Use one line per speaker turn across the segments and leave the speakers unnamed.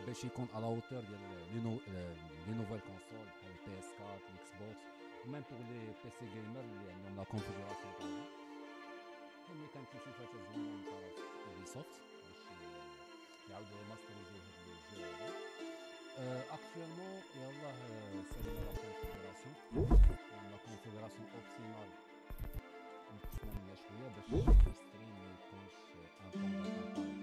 باش يكون على هوتور ديال لي نوفيل كونسول بحال البي اس 4 الاكس بوكس وميم بوغ لي بي سي جيمر اللي عندهم لا كونفيغوراسيون تاعها. اللي كانت شي صفات زوينه من طرف يوبيسوفت باش يعاودوا ريماستريزيو هاد الجو هذا. اكطوالمون يلاه سالينا لا كونفيغوراسيون اوبتيمال نقسمو منها شويه باش الستريم ما يكونش ان طون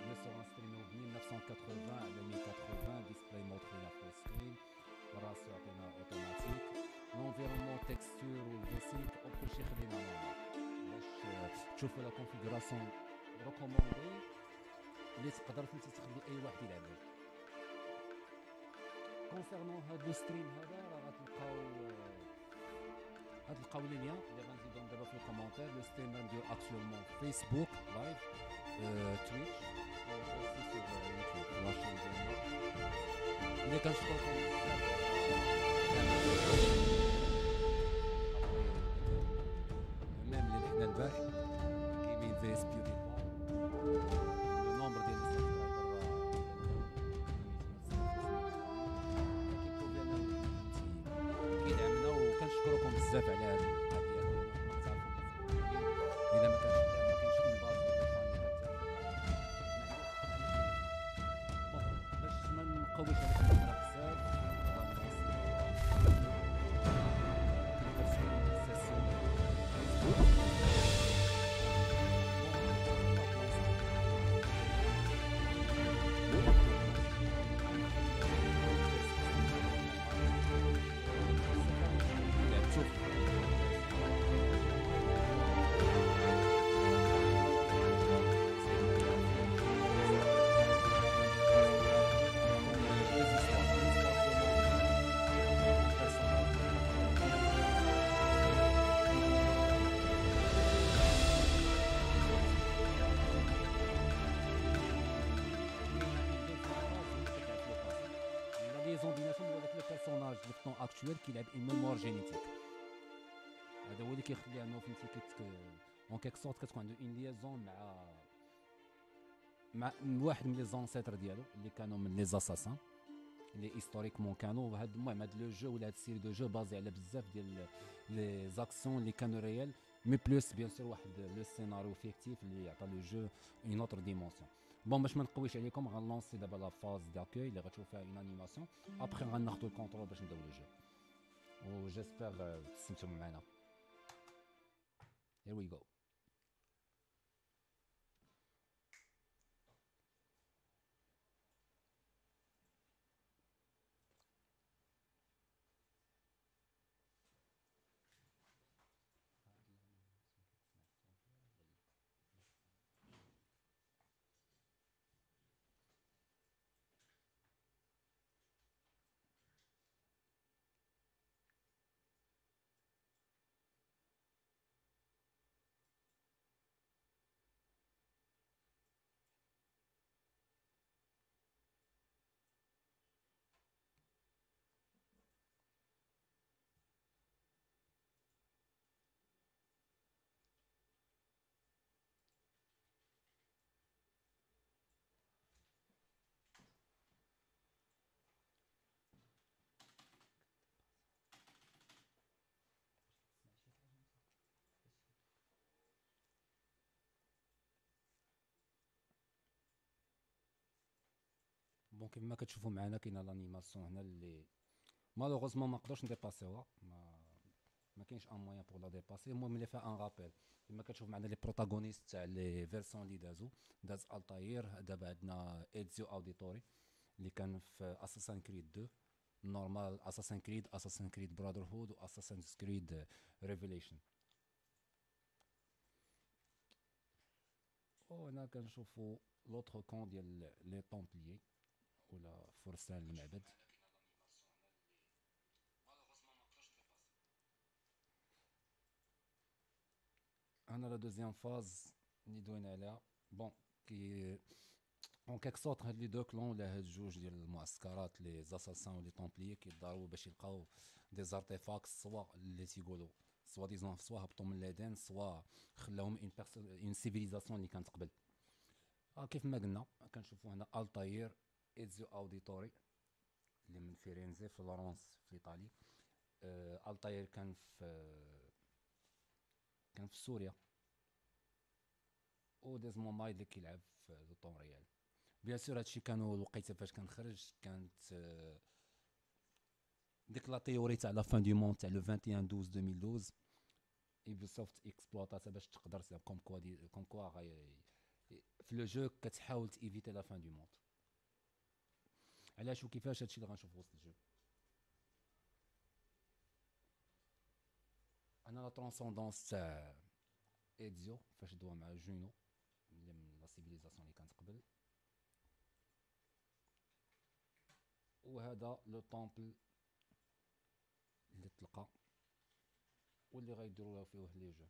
le sera streamé au 1980 à 2080, display mode full screen, ratio automatique, l'environnement texture ou V-Sync وكل شيء خلينا نورمال باش تشوفوا لا كونفيغوراسيون ريكوموندي اللي تقدر فهمتي تخلي اي واحد يلعب. كونسيرنون هاد لو ستريم هذا راه غتلقاو لي ليان اللي غنزيدهم دابا في الكومونتير. لو ستريم غندير اكطوالمون فيسبوك لايف، تويتش aussi sur YouTube, la chaîne ديالنا اللي كنشكركم بزاف. ميم اللي حنا البارح كاينين في اس بي لو نومبر ديال السبسكرايبر كيدعمنا وكنشكركم بزاف على هذه القضيه. الا ما كانش قويش عليك المهرة بزاف اكطوال كيلعب اون ميموار جينيتيك. هذا هو اللي كيخلي انه فهمتي اون كيك سورت كتكون عنده اون ليزون مع واحد من لي زانسيتر ديالو اللي كانوا من لي زاساسان اللي هيستوريكمون كانوا. هاد المهم هاد لو جو ولا هاد السيري دو جو بازي على بزاف ديال لي زاكسيون اللي كانوا ريال مي بلوس بيان سور واحد لو سيناريو فيكتيف اللي يعطى لو جو اون اوتر ديمونسيون. بون باش ما نقويش عليكم غنلونسي دابا لا فاز داكوي اللي غتشوف فيها اون انيماسيون ابخي غناخذوا الكونترول باش نبداو لو جو. وجيسبر تستمتعوا معنا. Here we go. بون كيما كتشوفوا معنا كاينه لانيماسيون هنا اللي مالوغوزمون ما نقدرش نديباسيوها، ما كاينش ان موان بور لا ديباسي. المهم اللي فيها ان رابيل كيما كتشوف معنا لي بروتاغونيست تاع لي فيرسون اللي داز التاير. دابا عندنا ايدزيو اوديتوري اللي كان في اساسن كريد 2 نورمال، اساسن كريد براذر هود، واساسن كريد ريفيليشن. وهنا كنشوفوا لوطخ كون ديال لي طومبليي ولا فرسان المعبد. انا لا دوزيام فاز اللي دوينا عليها بون كي اون كيك سورت هاد لي دو كلون ولا هاد جوج ديال المعسكرات لي زاساسان ولي طومبليي كيضاربوا باش يلقاو دي زارتيفاكس، سوا اللي تيقولوا سوا ديزون سوا هبطوا من ليدين، سوا خلاهم اون سيفيليزاسيون اللي كانت قبل. كيف ما قلنا كنشوفوا هنا التاير ايزيو اوديتوري اللي من فيرينزي في فلورنس في ايطالي. التاير كان في سوريا، وديزمون مايد اللي كيلعب في لو طون ريال. بيان سور هادشي كانوا الوقيته فاش كان خرج كانت ديك لا تيوري تاع لا فان دو موند تاع لو 21/12/2012 يوبيسوفت اكسبلوطاتها باش تقدر كوم كوا في لو جو كتحاول تيفيتي لا فان دو موند. علاش وكيفاش هادشي اللي غنشوف وسط الجو. انا لا ترانسوندونس تاع ايدزيو فاش دوا مع جونو اللي من لا سيفيليزاسيون اللي كانت قبل، وهذا لو طومبل اللي تلقى واللي غيديروا فيه لي جو.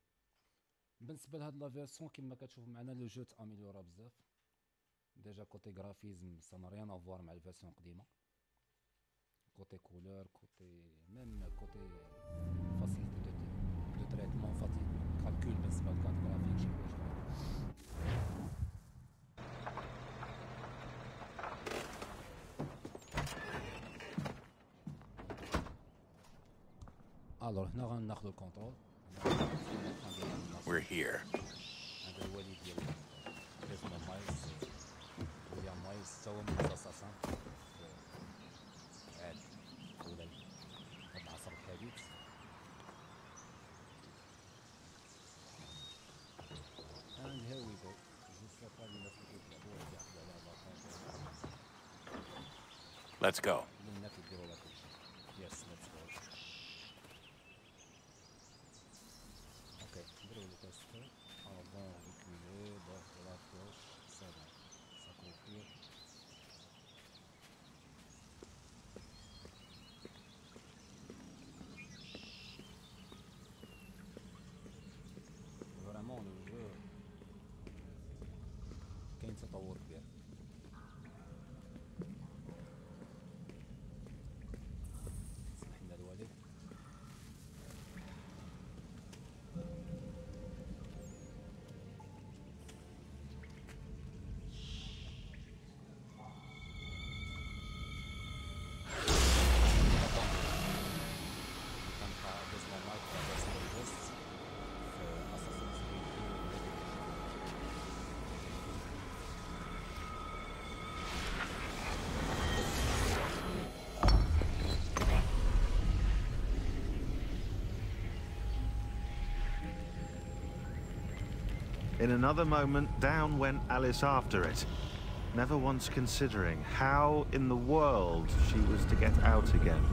بالنسبه لهاد لا فيرسون كما كتشوف معنا لو جو تاميليورا بزاف ديجا كوتي غرافيزم سا نا ريان افوار مع الفيرسون قديمه، كوتي كولور كوتي ميم كوتي فاسيليتي دو تريتمون فاتي كالكول بالنسبه للكارت جرافيك شي حوايج. الوغ هنا غناخدو الكونترول.
We're here.
هذا الوليد ديال اسمه مايلز، ويليام مايلز تا هو من الاساسان عاد ولا هاد العصر الحديث. And here we go. جو سا با الناس اللي كيلعبوا ولا كيحضروا على لاكونت.
Let's go.
الناس كيديروا لها كلشي. يس ليتس جو. Ok, نديرو لو تيست avant reculer bord de la gauche, c'est bon, s'accroupir. Vraiment le jeu كاين تطور كبير. سمح لنا الوالد.
In another moment, down went Alice after it, never once considering how in the world she was to get out again.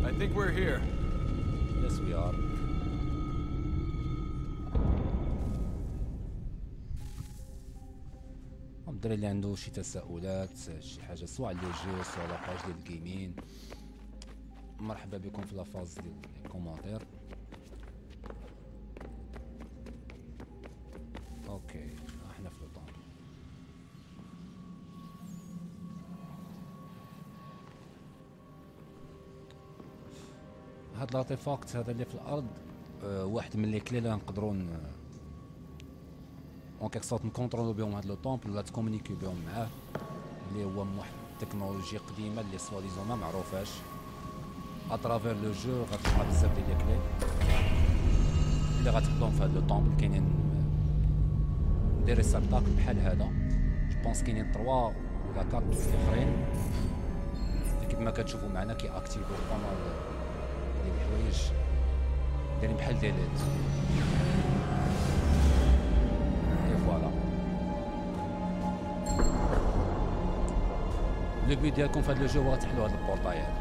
I think we're here.
Yes, we are. الدراري اللي عنده شي تساؤلات شي حاجه سواء على الجو سواء على باج ديال الجيمين مرحبا بكم في لافاز ديال الكومونتير. اوكي احنا في لوطون. هاد الارتيفاكت هذا اللي في الارض واحد من لي كلي اللي نقدروا اون كيك سورت نكونترولو بهم هاد لو طومبل ولا تكومونيكيو بهم معاه اللي هو من واحد التكنولوجيا قديمه اللي سوا ديزون ما معروفاش اترافير لو جو غتلقى بزاف ديال لي كلي اللي غتحطهم في هاد لو طومبل. كاينين دي ريسبتاكل بحال هذا جو بونس كاينين 3 ولا 4 اخرين كيف ما كتشوفوا معنا كي اكتيفو بانال ديال الحوايج دايرين بحال دي ليد. فوالا لو بي ديالكم في هذا لو جو هو تحلوا هاد البورطايات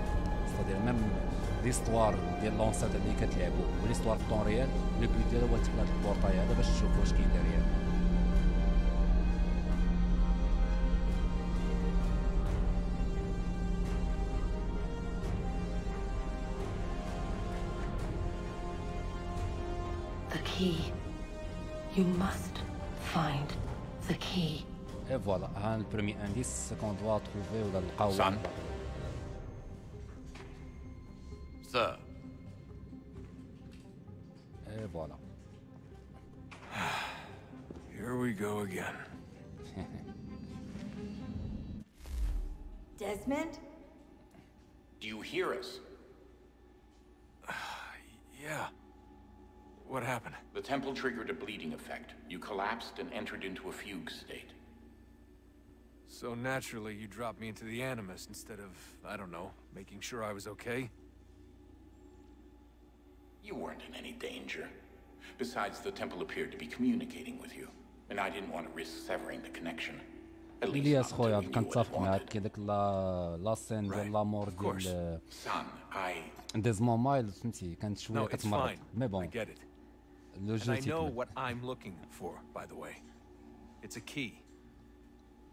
ستادير ميم ليستوار ديال لونسات اللي كتلعبوا وليستوار في طون ريال لو بي ديالها هو تحل هاد البورطاي هذا باش تشوفوا واش كاين ديريال.
The key. You must find the key.
Et voilà, le premier indice, c'est qu'on doit trouver ou le
Son. Sir.
Et voilà.
Here we go again.
Desmond?
Do you hear us?
Yeah. What happened?
The temple triggered a bleeding effect. You collapsed and entered into a fugue state.
So naturally, you dropped me into the Animus instead of, I don't know, making sure I was okay?
You weren't in any danger. Besides, the temple appeared to be communicating with you, and I didn't want to risk severing the connection. At least
إلياس
not
خويا
until we knew what
كنتفق
it
معاك
wanted.
كي داك لا سين ديال لامور ديال
Son, I...
ديزمون مايل فهمتي كانت شويه
No, it's
كتمرض
fine.
مي
I
بون
get it.
لو
And
جو
I know
تيكمل.
what I'm looking for, by the way. It's a key.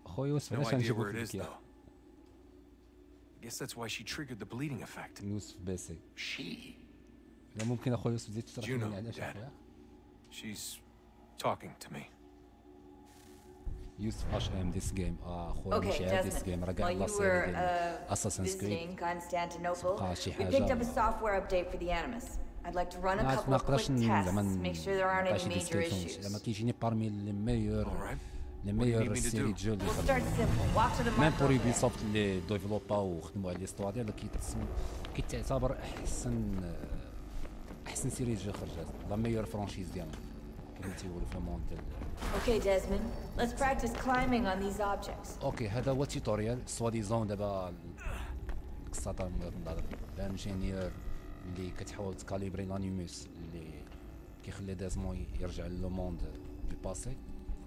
خويا يوسف
No
علاش
idea
غنجيبو
where it is,
فيك
though. I guess that's why she triggered the bleeding effect.
يوسف بيسي
She...
لا ممكن اخويا يوسف تزيد تشرح
Juno,
لي علاش
Dad.
اخويا
She's talking to me.
يوسف اش ام ذيس جيم اخويا
Okay,
ماشي عاد ذيس
Desmond.
جيم راه
While
كاع لا
you
سيري
were
ديال اساسنز
visiting
كريد
Constantinople,
تبقى شي
we picked up
حاجه
a software update for the Animus. I'd like to run a
ما
couple
ما
of quick
نقدرش
tests, make sure there aren't
نعطيش
any
دي
major
ستيشنز
issues.
زعما كيجيني بارمي لي ميور
Alright.
لي
need
ميور
me to
سيري
do?
جو اللي
We'll start simple. Walk to the
ميم
mark
بور
over
يوبي
there.
سوفت اللي ديفلوباو وخدموا على ليستوار ديالها كيتعتبر احسن سيري جو خرجت لا ميور فرانشيز ديالنا كما تيقولوا في الموند ديال
Okay, Desmond. Let's practice climbing on these objects.
اوكي هذا هو التيتوريال سوا ديزون دابا الساطر الانجينيور اللي كتحاول تكاليبري لانيموس اللي كيخلي ديزمون يرجع لو موند دو باسي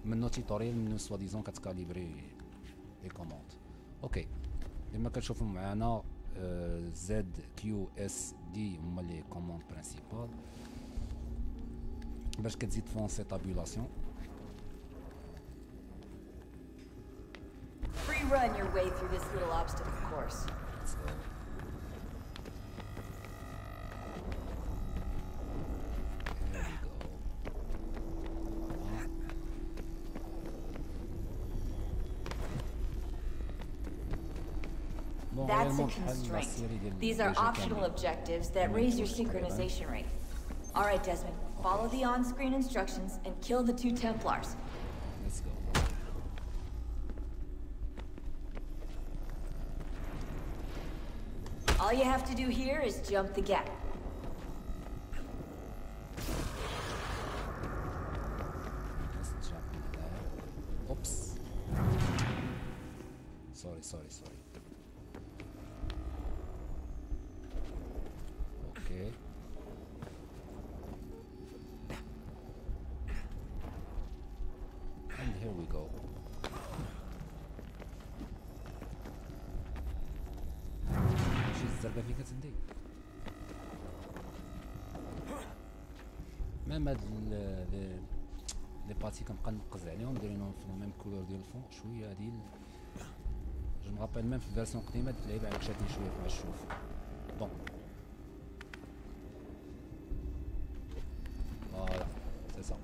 منو تيتوريال منو سوا ديزون كتكاليبري لي كوموند. اوكي كما كتشوفوا معنا زد كيو اس دي هما لي كوموند برينسيبال باش كتزيد فونسي تابولاسيون.
Free run your way through this little obstacle course. That's a constraint. These are optional objectives that raise your synchronization rate. All right, Desmond. Follow the on-screen instructions and kill the 2 Templars.
Let's go.
All you have to do here is jump the gap.
Let's jump in there. Oops. Sorry. Okay. And here we go. شي الزرقاء فين كتندي ميم هاد لي باتي كنبقى نقز عليهم دايرينهم في الميم كولور ديال الفون شويه هادي جو مغابيل ميم في الفيرسيون القديمه هاد اللعيبه عكشاتني شويه مع الشوف بون فوالا سي سا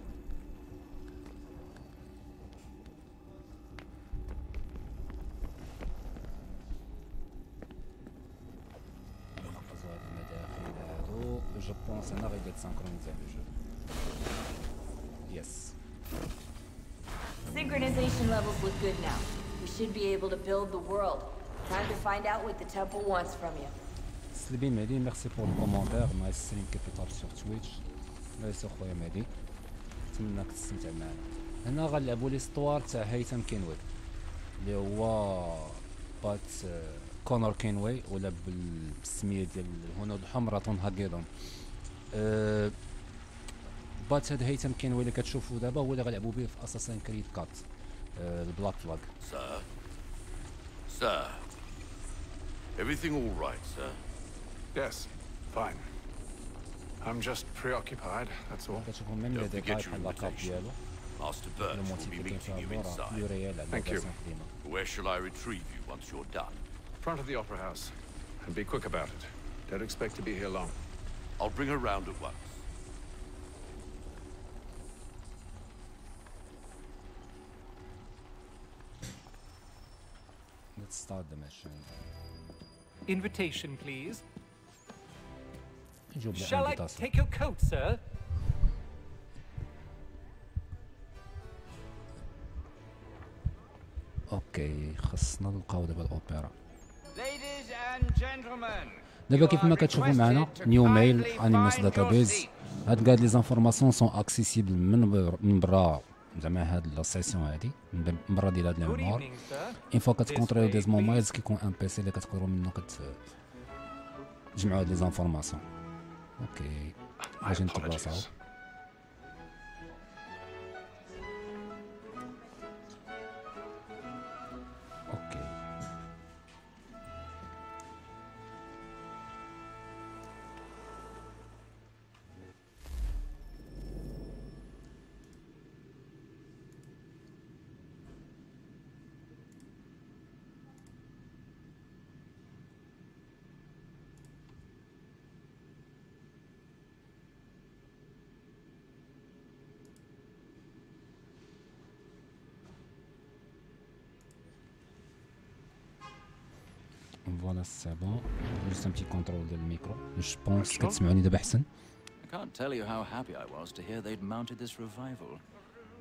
Je pense qu'on arrive d'être synchronisé le jeu. Yes.
Synchronization levels look good now. We should be able to build the world. Time to find out what the temple wants from you.
Slibi Mehdi, merci pour le commentaire. Nice stream capital sur Twitch. Merci خويا مهدي. نتمنى تستمتع معنا. هنا غنلعبوا ليستوار تاع هيثم كينوي اللي هو بات كونور كينوي ولا بالسميه ديال الهنود الحمر طون هاكيدون. بات هاد هيثم كينوي اللي كتشوفوا دابا هو اللي غنلعبوا به في اساسين كريد كات البلاك فلاغ.
Sir. Everything all right, sir?
Yes, fine. I'm just preoccupied, that's all.
كتشوفوا ميم لي ديتاي بحال لاكاب ديالو.
Master Birch will be meeting you inside.
Thank you.
Where shall I retrieve you once you're done?
Front of the Opera House. And be quick about it. Don't expect to be here long.
I'll bring her round at once.
Let's start the mission.
Invitation, please.
نجيب لي
Shall I
invitation.
take your coat, sir?
اوكي خصنا نلقاو دابا الاوبرا.
Ladies and gentlemen,
دابا كيف ما كتشوفوا معنا نيو ميل انيموس داتابيز هاد كاع لي زانفورماسيون سون اكسيسيبل من برا زعما هاد لا سيسيون هادي من برا ديال هاد الميموار اون فوا كتكونطريو دي مومايلز كيكون ان بي سي اللي كتقدروا منه تجمعوا هاد لي زانفورماسيون. اوكي اجي نتبلاصاو. اوكي Voilà, c'est bon. Juste un petit contrôle du micro. Je pense que tu m'as أحسن.
I can't tell you how happy I was to hear they'd mounted this revival.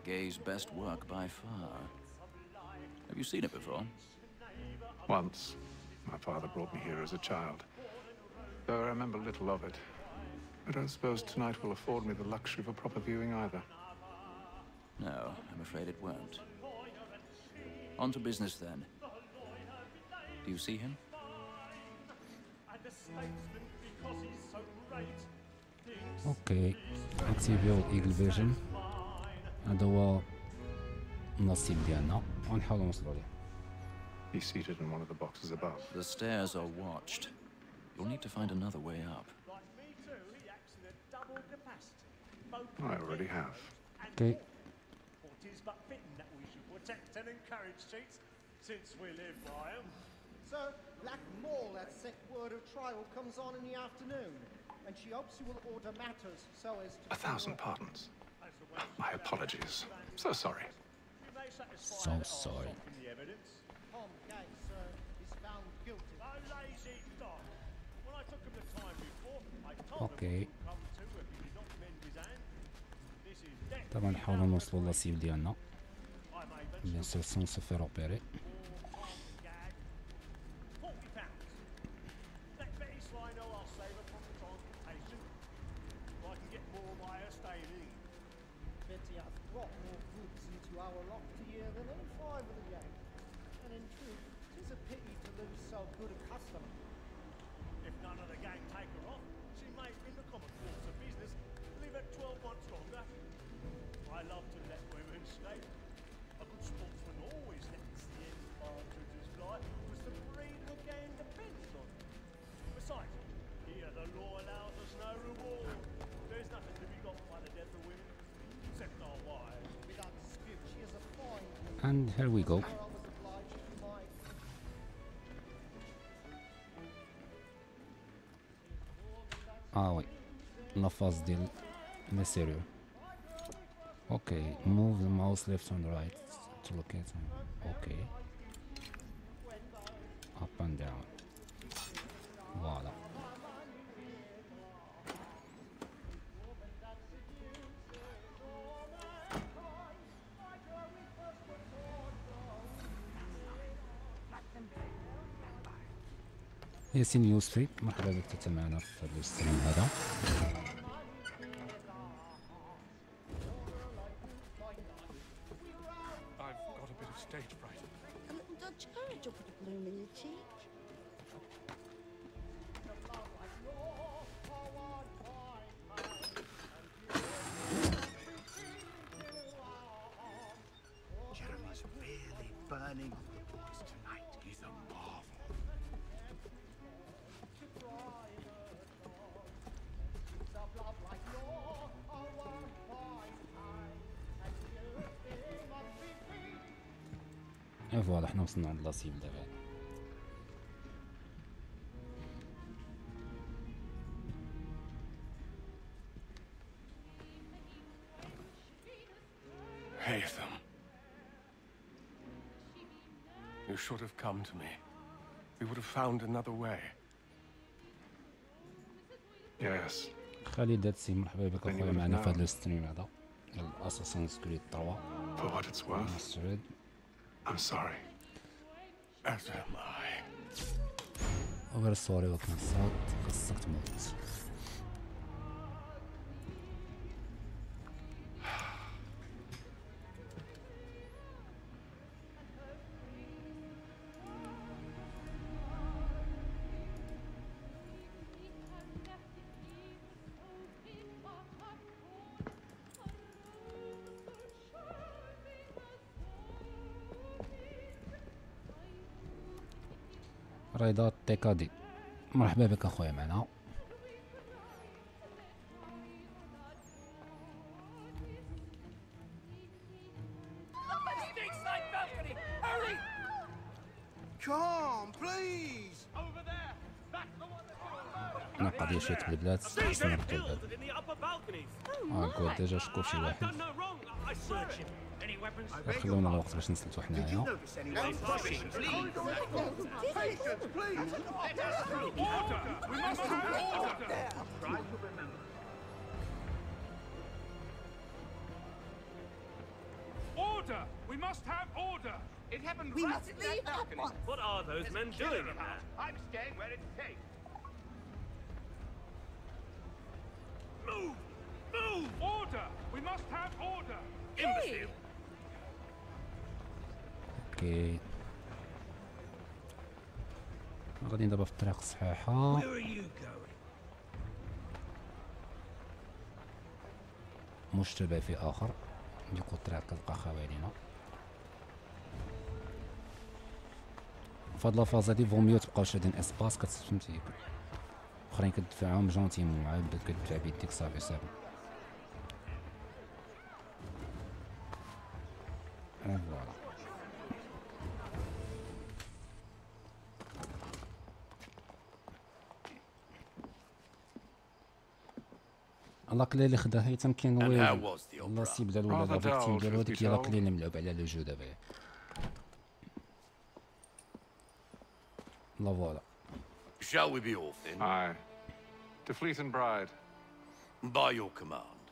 Gay's best work by far. Have you seen it before?
Once. My father brought me here as a child. Though I remember little of it. I don't suppose tonight will afford me the luxury of a proper viewing either.
No, I'm afraid it won't. On to business then. Do you see him?
اوكي اكتيفيو ايجل فيجن هذا هو النصيب ديالنا غنحاولوا نوصلوا ليه.
He's seated in one of the boxes above.
The stairs are watched. You'll need to find another way up.
I already have.
اوكي
It is but fitting that we should protect and encourage cheats, since we live by 'em.
Sir, Black Mall, that sick word of trial comes on in the afternoon, and she hopes you will order matters so as to...
1,000 pardons. My apologies. So sorry.
So sorry.
Tom Gay, sir, is found guilty.
A lazy dog. When I took him the time before, I told
Okay.
him he would come to if he did not
طبعا نحاولوا نوصلوا لاسيف ديالنا بيان سور سون سو فير اوبيري. And here we go. Oui, la phase ديال لي سيريو. Okay, move the mouse left and right to locate them. Okay. Up and down. Voilà. ياسين يوسفي، مرحبا بك تتا معنا في هذا الستريم هذا.
Jeremy's really burning the boys tonight. He's a marvel. Et voilà, حنا وصلنا عند لاصيب دابا.
Haytham. You should have come to me. We would have found another way.
Yes.
خالد هاتسي، مرحبا بك اخويا معنا في هذا الستريم هذا ديال اساسنز كريد 3.
For what it's worth, I'm sorry.
As am I.
غير سوري وكنصاد خاصك تموت. رضا التكادي، مرحبا بك اخويا معنا. انا قضيه شويه تبدلات خصنا نركب قول ديجا شكون شي واحد. خلونا الوقت باش نسلتو حنايا.
Order! We must have order! It happened
We
right
must
in
leave
that
at
balcony.
once.
What are those men doing in there? I'm staying where it's safe. Move! Move! Order! We must have order! Imbecile!
اوكي غاديين دابا في الطريق الصحيحة. مشتبه في اخر ديكو الطريق كتلقى خاوي علينا. فهاد لافاز هادي فوميو تبقاو شادين اسباس كتفهمتي، اخرين كتدفعهم جونتيمون عاد كتدفع بيديك صافي صافي. فوالا لاكلي اللي خدا هي تمكن هو النصيب ديالو ولا الفيكتيم ديالو، هذيك هي لاكلي اللي ملعوب على لو جو دابا. لا فوالا.
Shall we be off then?
Aye. To Fleet and Bride.
By your command.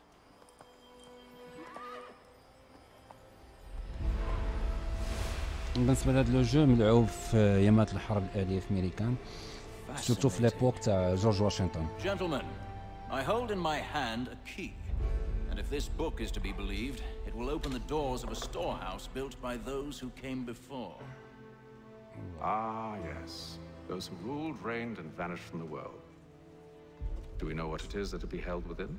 بالنسبه لهذا لو جو ملعوب في ايامات الحرب الاهليه في امريكان سورتو في ليبوك تاع جورج واشنطن.
Gentlemen, I hold in my hand a key. And if this book is to be believed, it will open the doors of a storehouse built by those who came before.
Ah, yes. Those who ruled, reigned, and vanished from the world. Do we know what it is that will be held within?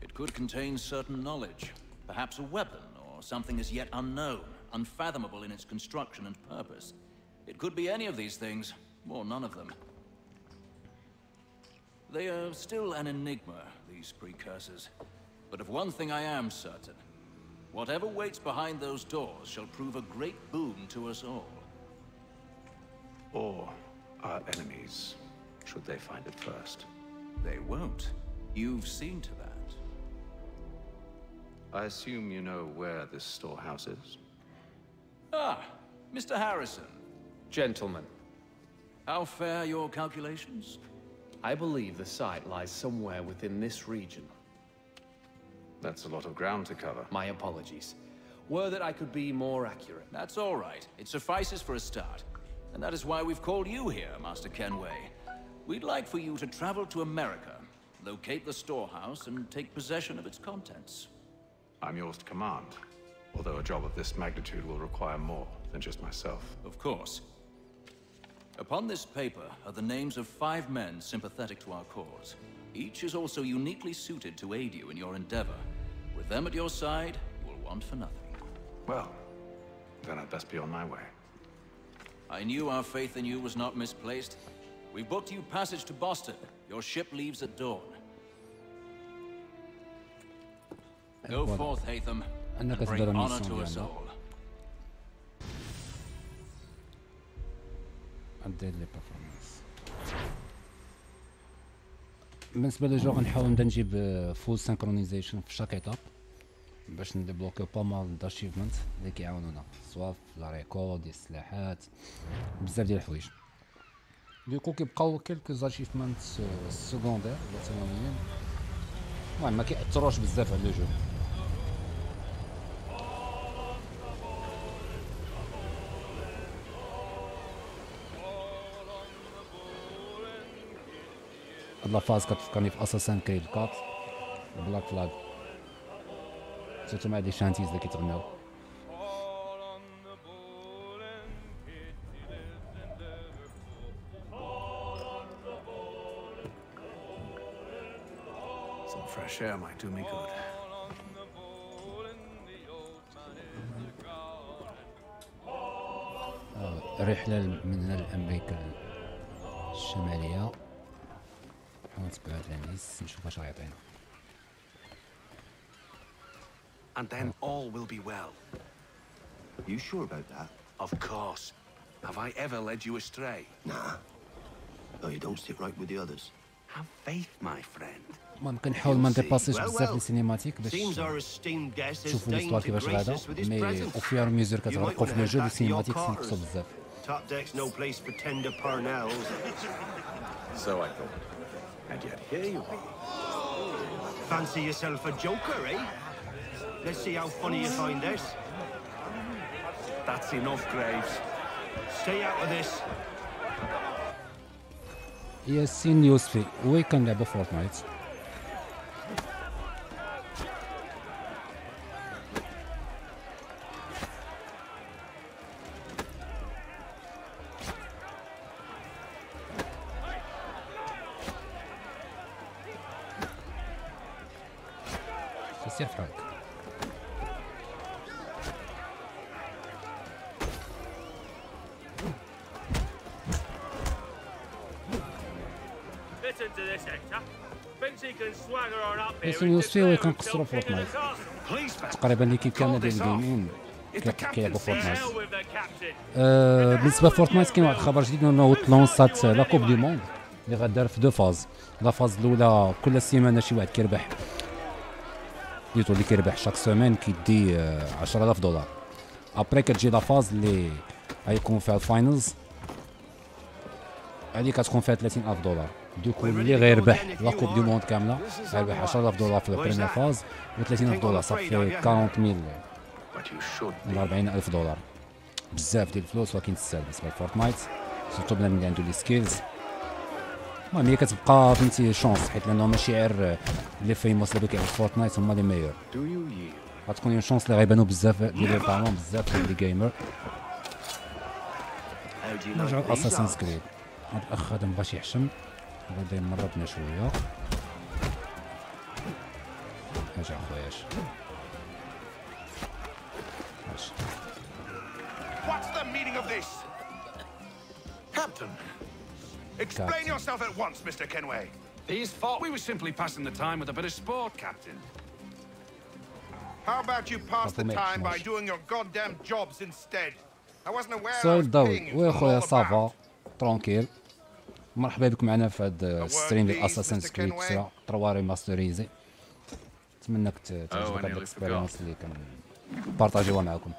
It could contain certain knowledge. Perhaps a weapon, or something as yet unknown, unfathomable in its construction and purpose. It could be any of these things, or none of them. They are still an enigma, these precursors. But of one thing I am certain. Whatever waits behind those doors shall prove a great boon to us all.
Or our enemies, should they find it first.
They won't. You've seen to that.
I assume you know where this storehouse is?
Ah, Mr. Harrison.
Gentlemen.
How fair your calculations?
I believe the site lies somewhere within this region.
That's a lot of ground to cover.
My apologies. Were that I could be more accurate.
That's all right. It suffices for a start. And that is why we've called you here, Master Kenway. We'd like for you to travel to America, locate the storehouse, and take possession of its contents.
I'm yours to command, although a job of this magnitude will require more than just myself.
Of course. Upon this paper are the names of 5 men sympathetic to our cause. Each is also uniquely suited to aid you in your endeavor. With them at your side, you will want for nothing.
Well, then I'd best be on my way.
I knew our faith in you was not misplaced. We've booked you passage to Boston. Your ship leaves at dawn. Go forth, Hatham, and bring honor to us all.
بالنسبه للجو غنحاول نبدا نجيب فول سينكرونيزيشن في شاك ايتاب باش ندبلوكيو با مال داشيفمنت اللي كيعاونونا سواء في لا ريكورد ديال السلاحات بزاف ديال الحوايج. دوكو كيبقاو كيلكو زاشيفمنت سكوندير ولا ثانويين المهم ما كيأثروش بزاف على لو جو. هاد لافاز كتفكرني في اساسان كريد 4 بلاك فلاغ سيرتو مع دي شانتيز اللي كيتغناو.
Some fresh air might do me good.
رحلة من أمريكا الشمالية نتبعو الانيس نشوف واش غيعطينا.
And then all will be well. You sure about that?
Of course. Have I ever led you astray?
Nah. No, you don't stick right with the others.
Have faith, my friend.
المهم كنحاول ما نديباسيش بزاف لي سينيماتيك باش تشوفوا ليستوار كيفاش غادا مي وفيار ميزور كتغرقوا في لو جو لي سينيماتيك تنقصوا بزاف.
Top deck's no place for tender parnells.
So I thought. And yet here you are.
Fancy yourself a joker, eh? Let's see how funny you find this.
That's enough, Graves.
Stay out of this.
ياسين يوسفي وين كنلعبوا فورتنايت. سير فرانك. ياسين يوسفي وين كنقصروا فورتنايت تقريبا ليكيب كامله ديال الجيمين كيلعبوا فورتنايت. بالنسبه لفورتنايت كاين واحد الخبر جديد انه تلونسات لا كوب دو موند اللي غدار في 2 فاز. لا فاز الاولى كل سيمانه شي واحد كيربح ديتو اللي كيربح شاك سيمين كيدي $10,000. ابري كتجي لا فاز اللي غيكون فيها الفاينلز هذه كتكون فيها $30,000. دوكو اللي غيربح لا كوب دو موند كامله غيربح $10,000 في البريمير فاز و $30,000 صافي 40,000 ولا $40,000. بزاف ديال الفلوس ولكن تستاهل بالنسبه لفورتنايت سورتو بلا اللي عنده لي سكيلز. المهم هي كتبقى فهمتي شونس حيت لانه ماشي غير لي فيموس اللي كيلعبوا فورتنايت هما لي ميور. غتكون شونس اللي غيبانو بزاف ديال الطالون بزاف ديال لي جيمر. نرجعو لاساسنز كريد. هاد الاخ هذا مبغاش يحشم غادي يمرضنا شويه. اجا خوياش
What's the meaning of this? Captain, explain yourself at once, Mr. Kenway.
He's thought we were simply passing the time with a bit of sport, Captain.
How about you pass the time by doing your goddamn jobs instead? I wasn't aware I
سؤال
was
داود
paying you
ويا
for
خويا
all
صافا
about.
ترونكيل. مرحبا بك معنا في هذا الستريم ديال اساسنز كريد 3 ريماستريزي. نتمنىك تعجبك هاد الاكسبيريونس اللي كنبارطاجيوها معكم.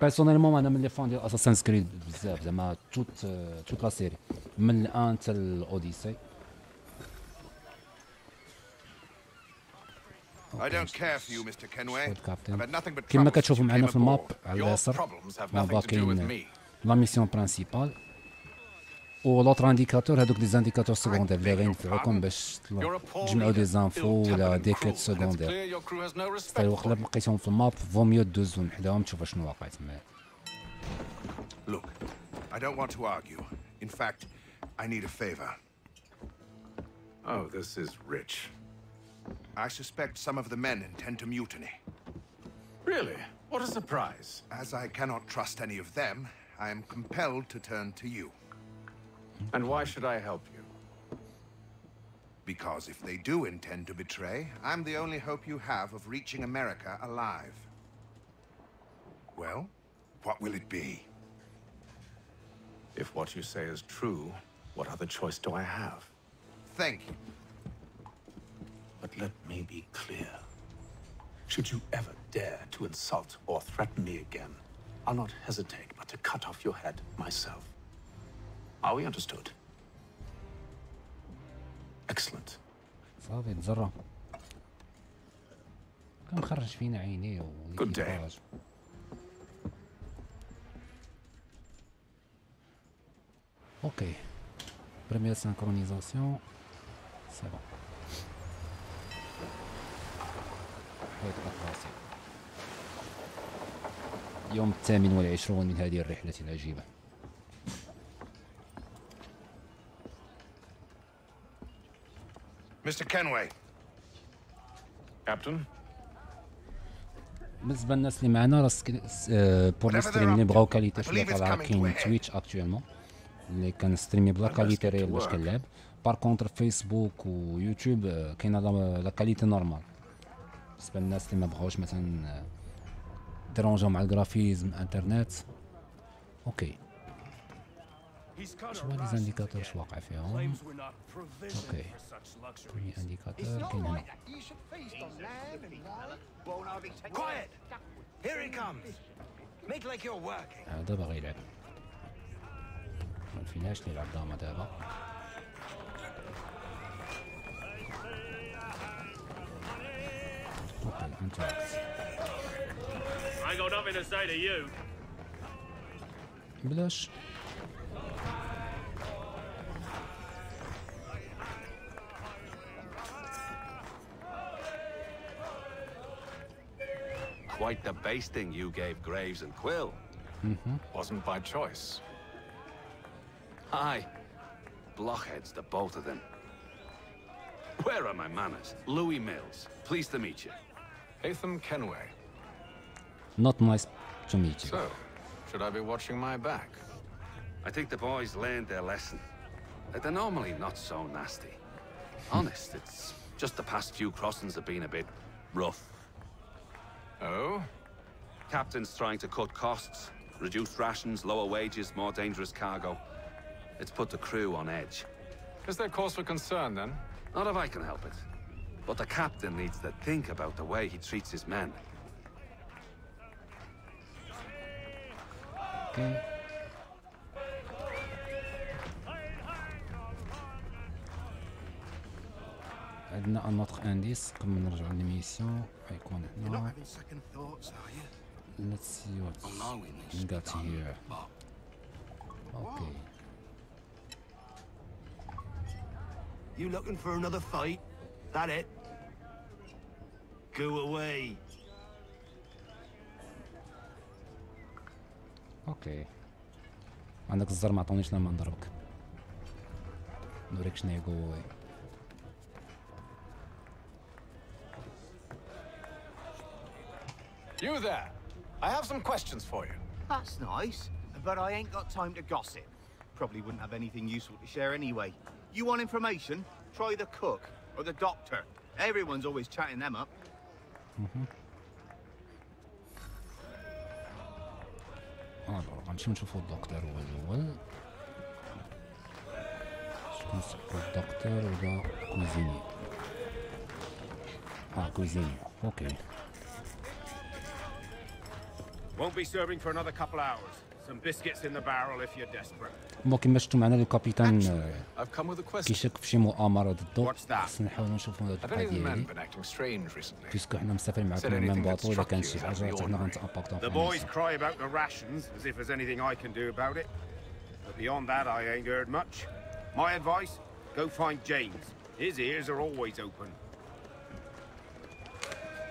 بيرسونيلمون انا من لي فان ديال اساسنز كريد بزاف زعما توت لا سيري من الان حتى الاوديسي.
I don't care for you, Mr. Kenway. I've had nothing but
كما
trouble
كتشوفوا
since you
معنا
came
في الماب
aboard.
على اليسار دابا كاين لا ميسيون برينسيبال و لوطر انديكاتور هذوك لي زانديكاتور سكوندير اللي غينفعوكم باش تجمعوا دي زانفو ولا دي كيت سكوندير. في الوقت اللي لقيتهم في الماب فوميو دوزو من حداهم تشوفوا شنو واقع تما.
Look, I don't want to argue. In fact, I need a favor.
Oh, this is rich.
I suspect some of the men intend to mutiny.
Really? What a surprise.
As I cannot trust any of them, I am compelled to turn to you.
And why should I help you?
Because if they do intend to betray, I'm the only hope you have of reaching America alive. Well, what will it be?
If what you say is true, what other choice do I have?
Thank you.
But let me be clear. Should you ever dare to insult or threaten me again, I'll not hesitate but to cut off your head myself. Are we understood? Excellent.
صافي تزرع كنخرج فينا عينيه
Good day.
اوكي بريمير سانكرونيزاسيون سي بون. حيت الراسي اليوم 28 من هذه الرحلة العجيبة.
Mr. Kenway.
Captain?
بالنسبة للناس اللي معنا راه بور لي ستريم اللي بغاو كاليتي شوية طالعة كاين تويتش اكطوالمون اللي كنستريمي بلا كاليتي ريال باش كنلعب. بار كونتر فيسبوك ويوتيوب كاينه لا كاليتي نورمال. بالنسبة للناس اللي ما بغاوش مثلا ديرونجو مع الجرافيزم انترنت اوكي. شنو لي زانديكاتور واش واقع فيهم؟ اوكي لي انديكاتور كاين هنا.
Quiet! Here he comes. Make like you're working.
هذا باغي يلعب. ما فيناش نلعب دراما دابا. اوكي انتراكت.
I got nothing to say to you.
بلاش.
Quite the basting you gave Graves and Quill.
Wasn't by choice.
Aye. Blockheads, the both of them. Where are my manners? Louis Mills. Pleased to meet you.
Hatham Kenway.
Not nice to meet you.
So, should I be watching my back?
I think the boys learned their lesson. They're normally not so nasty. Honest, it's just the past few crossings have been a bit rough.
Oh?
Captain's trying to cut costs, reduce rations, lower wages, more dangerous cargo. It's put the crew on edge.
Is there cause for concern, then?
Not if I can help it. But the captain needs to think about the way he treats his men.
Okay. عندنا ان اوتر انديس قبل ما نرجعو للميسيون غيكون هنا. let's see what we got here. Okay.
You looking for another fight? That it? Go away.
اوكي عندك الزر ما عطونيش لما نضربك نوريك شنو هي قوي.
You there. I have some questions for you.
That's nice, but I ain't got time to gossip. Probably wouldn't have anything useful to share anyway. You want information? Try the cook or the doctor. Everyone's always chatting them up.
غنمشيو نشوفو الدكتور هو الاول. شكون نسحبو الدكتور ولا كوزيني؟ كوزيني اوكي.
Won't be serving for another couple hours. Some biscuits in the barrel if you're desperate.
بون كيما شفتو معنا لو كابيتان كيشك في شي مؤامرة ضدو. خصنا نحاولو نشوفو هاد البقعة ديالي. بيسكو حنا مسافرين معاكم من باطو إلا كانت شي حاجة حتى حنا غنتأمباكتو.
The boys cry about the rations as if there's anything I can do about it. But beyond that, I ain't heard much. My advice: go find James. His ears are always open.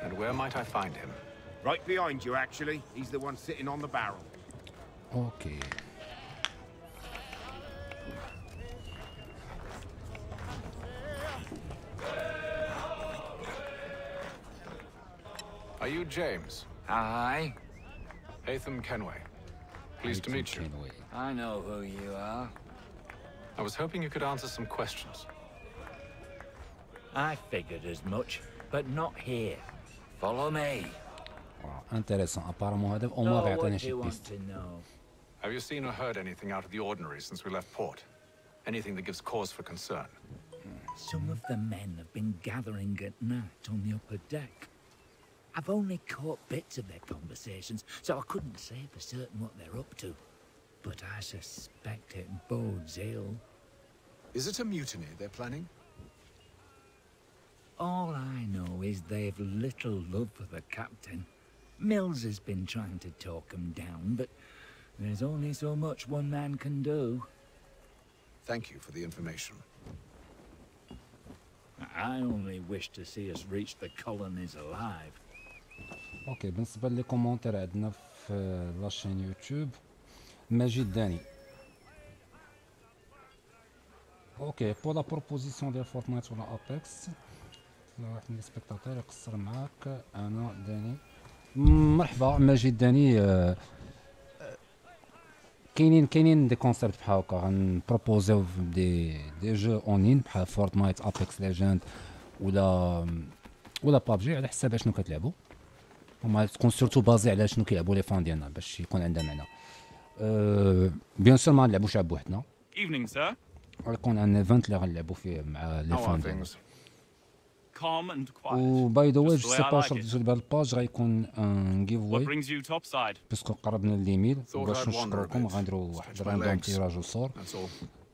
And where might I find him?
Right behind you, actually. He's the one sitting on the barrel.
Okay.
Are you James?
Aye.
Hatham Kenway. Pleased to meet you.
I know who you are.
I was hoping you could answer some questions.
I figured as much, but not here. Follow me.
Intéressant. Apparemment هذا au moins يعطينا شي بيست.
Have you seen or heard anything out of the ordinary since we left port? Anything that gives cause for concern?
Some of the men have been gathering at night on the upper deck. I've only caught bits of their conversations, so I couldn't say for certain what they're up to. But I suspect it bodes ill.
Is it a mutiny they're planning?
All I know is they've little love for the captain. Mills has been trying to talk him down, but there's only so much one man can do.
Thank you for the information.
I only wish to see us reach the colonies alive.
اوكي بالنسبه لي كومونتير عندنا في لاشين يوتيوب ماجد داني. اوكي بو لا بروبوزيسيون ديال فورتنايت ولا ابيكس واحد من السبيكتاتور يقصر معاك انا داني. مرحبا ماجد داني. كاينين دي كونسيبت بحال هكا غنبروبوزيو دي جو اونين بحال فورتنايت ابيكس ليجند ولا بابجي على حساب شنو كتلعبوا وما تكون سورتو بازي على شنو كيلعبوا لي فان ديالنا باش يكون عندها معنى. بيان سور ما نلعبوش عب بوحدنا.
Evening, sir.
غيكون عندنا ايفنت اللي غنلعبوا فيه مع لي فان ديالنا.
Calm and quiet.
و باي ذا واي جو سي با شرط ديال الباج غيكون ان جيف
What
واي
brings you topside?
باسكو قربنا ليميل باش نشكركم غنديروا واحد راندوم تيراج وصور.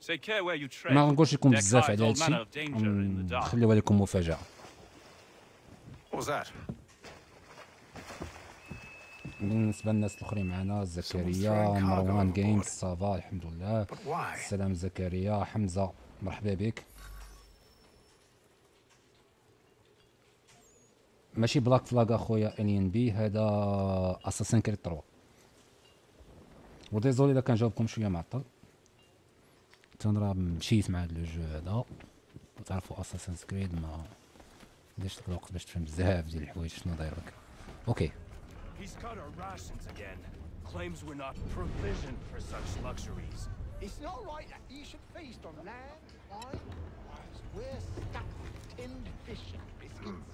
Take care where you tread.
ما غنقولش لكم
Deck
بزاف
hides
على
all
هادشي
manner of danger in the dark.
نخليوها لكم مفاجأة.
What was that?
بالنسبة للناس الآخرين معنا زكريا مروان جيمز صافا الحمد لله. السلام زكريا. حمزة مرحبا بك. ماشي بلاك فلاغ اخويا الين بي هذا اساسين كريد 3 وديزولي اذا كان جاوبكم شويه معطل تنرا مشيت مع هذا لو جو هذا وتعرفوا اساسين كريد ما داش الوقت باش تفهم بزاف ديال الحوايج شنو داير لك. اوكي
He's cut our rations again. Claims we're not provisioned for such luxuries.
It's not right that you should feast on land, wine, whilst we're stuck with tinned fish and biscuits.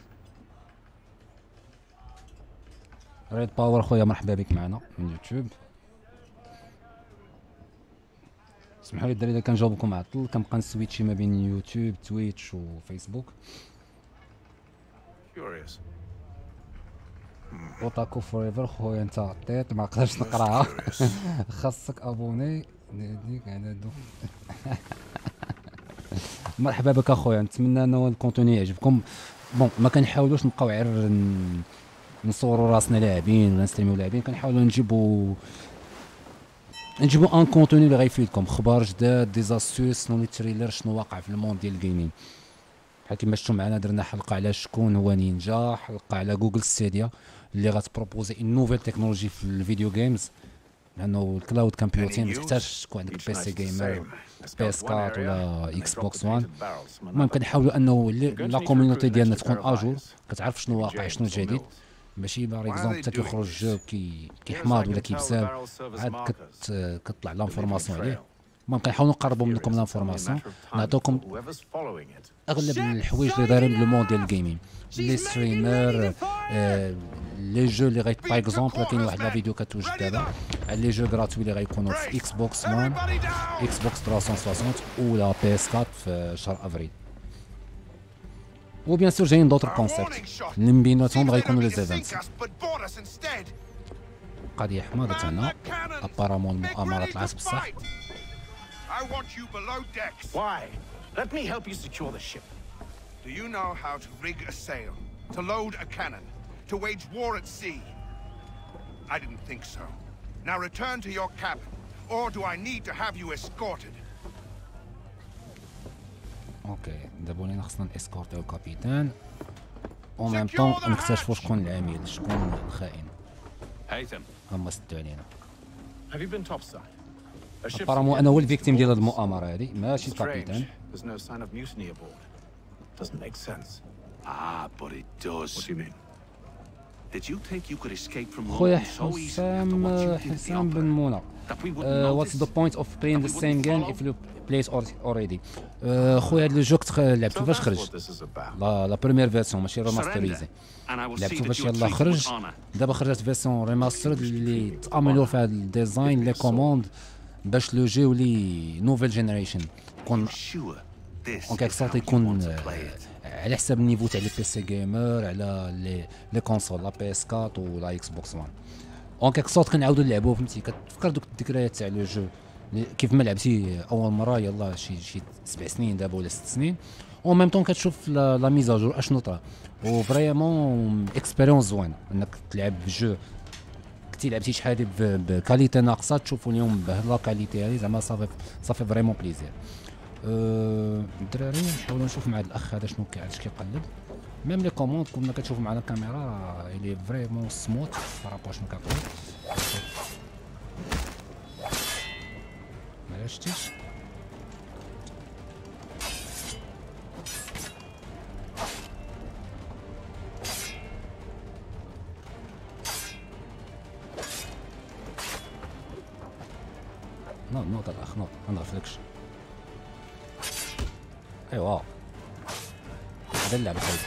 ريد باور خويا مرحبا بك معنا من يوتيوب. اسمحوا لي الدراري اذا كان جاوبكم عطل كنبقى نسويتشي ما بين يوتيوب تويتش وفيسبوك.
Curious.
اوتاكو فوريفر خويا انت عطيت ما قدرتش نقراها. خاصك ابوني هذيك على دو. مرحبا بك اخويا نتمنى انه الكونتوني يعجبكم. بون ما كنحاولوش نبقاو غير نصوروا راسنا لاعبين ولا نستريميو لاعبين، كنحاولوا نجيبوا ان كونتوني اللي غيفيدكم، خبار جداد، ديزاستوس، نوني تريلر، شنو واقع في الموند ديال الجيمنج. بحال كيما شفتوا معنا درنا حلقه على شكون هو نينجا، حلقه على جوجل ستيديا اللي غتبروبوزي ان نوفيل تكنولوجي في الفيديو جيمز، لانه الكلاود كومبيوتين ما تحتاجش تكون عندك بي سي جيمر، بي اس 4 ولا اكس بوكس 1. المهم كنحاولوا انه لا كوميونيتي ديالنا تكون اجور، كتعرف شنو واقع شنو جديد، ماشي باغ اكزومبل حتى كيخرج جو كيحماض ولا كيبسال عاد كتطلع لانفورماسيون عليه. المهم كنحاولوا نقربوا منكم لانفورماسيون، نعطيوكم اغلب الحوايج اللي دايرين بالموند ديال الجيمنج، لي ستريمر، لي جو اللي باغ اكزومبل كاين واحد لا فيديو كتوجد دابا على لي جو غراتوي اللي غيكونوا في اكس بوكس 1، اكس بوكس 360 ولا بي اس 4 في شهر افريل. وبيان سور جايين دوطر كونسيبت اللي من بيناتهم غيكونوا لي زيفنت. قضيه حماضت هنا ابارامون المؤامره طلعت بصح.
I want you below decks. Why? Let me help you secure the ship. Do you know how to rig a sail, to load a cannon, to wage war at sea? I didn't think so. Now return to your cabin, or do I need to have you escorted?
اوكي دابا ولينا خصنا ناسكورتيو الكابيتان او ميم طون نكتشفوا شكون العميل شكون الخائن.
هيثم
هما سدوا علينا.
Have you been topside?
ابارامون انا هو الفيكتيم ديال هاد المؤامره هادي ماشي الكابيتان.
There's no sign of mutiny aboard. Doesn't make sense.
Ah, but it does.
What do you mean?
Did you think you could escape from
خويا
London so easily after what you did to the
حسام بن منى. What's the point of playing the same game if you play it already? خويا هاد لو جو لعبتو فاش خرج لا بريمير فيرسون ماشي ريماستريزي، لعبتو فاش يلاه خرج. دابا خرجت فيرسون ريماسترد اللي تاميلور في هاد الديزاين لي كوموند باش لو جو يولي نوفيل جينيريشن يكون اون كيك سورت يكون على حساب النيفو تاع لي بي سي جيمر على لي كونسول لا بي اس 4 ولا اكس بوكس 1. اون كيك سورت كنعاودو نلعبوه فهمتي، كتفكر دوك الذكريات تاع لو جو كيف ما لعبتي اول مره يلاه شي 7 سنين دابا ولا 6 سنين، و ميم طون كتشوف لا ميزاجور اشنو طرا، و فريمون اكسبيريونس زوين انك تلعب جو كنتي لعبتي شحال هادي بكاليتي ناقصه تشوفوا اليوم بهاد لا كاليتي هادي زعما صافي فريمون بليزير. الدراري نحاولوا نشوف مع هاد الاخ هذا شنو علاش كيقلب. ميم لي كوموند كنا كتشوفوا معنا الكاميرا اللي فريمون سموت بارابور شنو كتقول. ما شفتيش نوض الاخ نوض ما نعرفلكش. ايوا هذا اللعبه هاي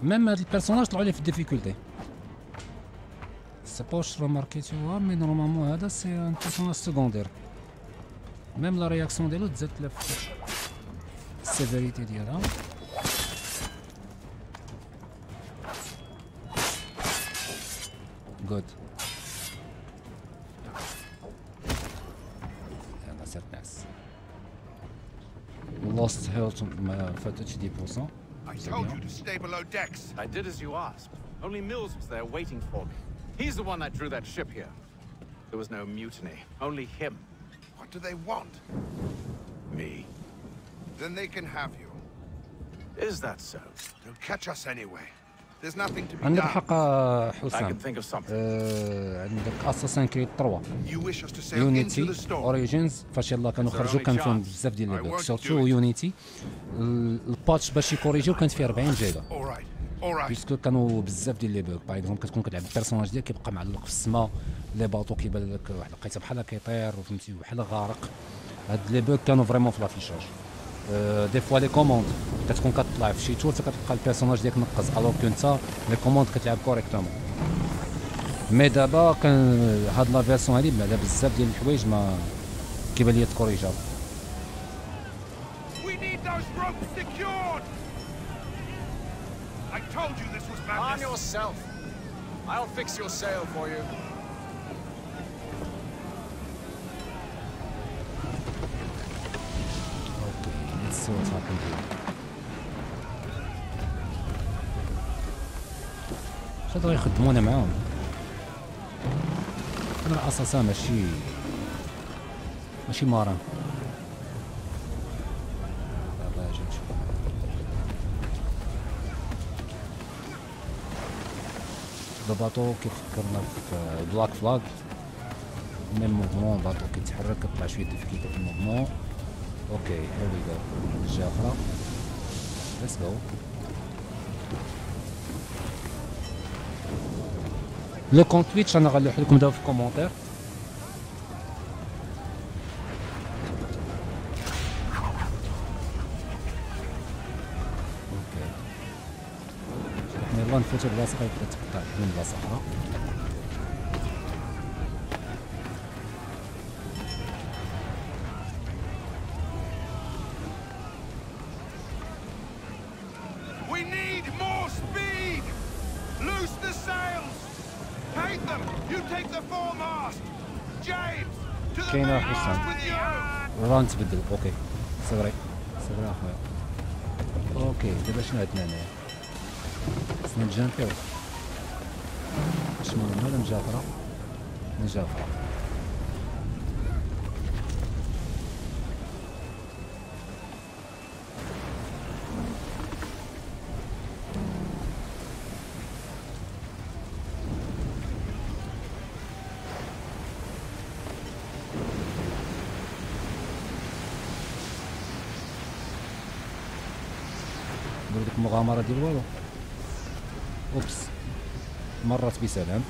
ميم هاد البيرسوناج طلعوا لي في الديفيكولتي سي باش رماركيتوها مي نورمالمون هذا سي ان بيرسوناج سكوندير ميم لا رياكسيون ديالو تزادت له في السيفيريتي ديالها. جود يلا صرت ناس لوست هيلث ما فاتتش 10%.
I told you to stay below decks.
I did as you asked. Only Mills was there waiting for me. He's the one that drew that ship here. There was no mutiny, only him.
What do they want?
Me.
Then they can have you.
Is that so?
They'll catch us anyway. There's nothing to be
عندك
done.
حق حسام. عندك اساسن كريد 3
You wish us to sail into
يونيتي
the storm.
اوريجينز فاش يلاه كانوا خرجوا كان فيهم بزاف ديال اللعبات سورتو يونيتي الباتش باش يكوريجيو كانت فيه 40 جيجا بيسكو كانوا بزاف ديال لي بوك باغ اكزومبل كتكون كتلعب البيرسوناج ديالك كيبقى معلق في السماء لي باطو كيبان لك واحد لقيته بحال كيطير وفهمتي بحال غارق. هاد لي بوك كانوا فريمون في لافيشاج. دي فوا لي كوموند كتكون كتطلع في شي تور كتلقى البيرسوناج ديالك نقز الوغ كو نتا لي كوموند كتلعب كوريكتومون. مي دابا كان هاد لا فيرسون هادي بعدا بزاف ديال الحوايج ما كيبان ليا تكوريجاو.
We need those ropes secured. I told you this was madness.
Arm yourself. I'll fix your sail for you.
Okay, let's see what's happening here. شو بغا يخدمونا معاهم؟ انا اساسا ماشي مارن. دابا اجي نشوف. الباطو كيفكرنا في بلاك فلاغ، ميم موفمون الباطو كيتحرك كطلع شويه ديفيكيلتي في الموفمون. اوكي هير وي جو، جهه اخرى، ليتس جو. لو كونت تويتش انا غنلوح لكم دابا في الكومونتير. اوكي حنا يلاه نفوتو لبلاصه غيبدا تقطع من بلاصه اخرى.
We need more speed! Loose the sails! Paint them! You take the foremast! James! To the
كاينه واحد
mainmast
الساعه
with you!
راه نتبدل. اوكي صغري اخويا. اوكي دابا شنو عندنا هنايا؟ خصنا نجامبيو. شنو هنا نجافرة ندير ديك المغامرة ديال والو. اوبس مرت بسلام.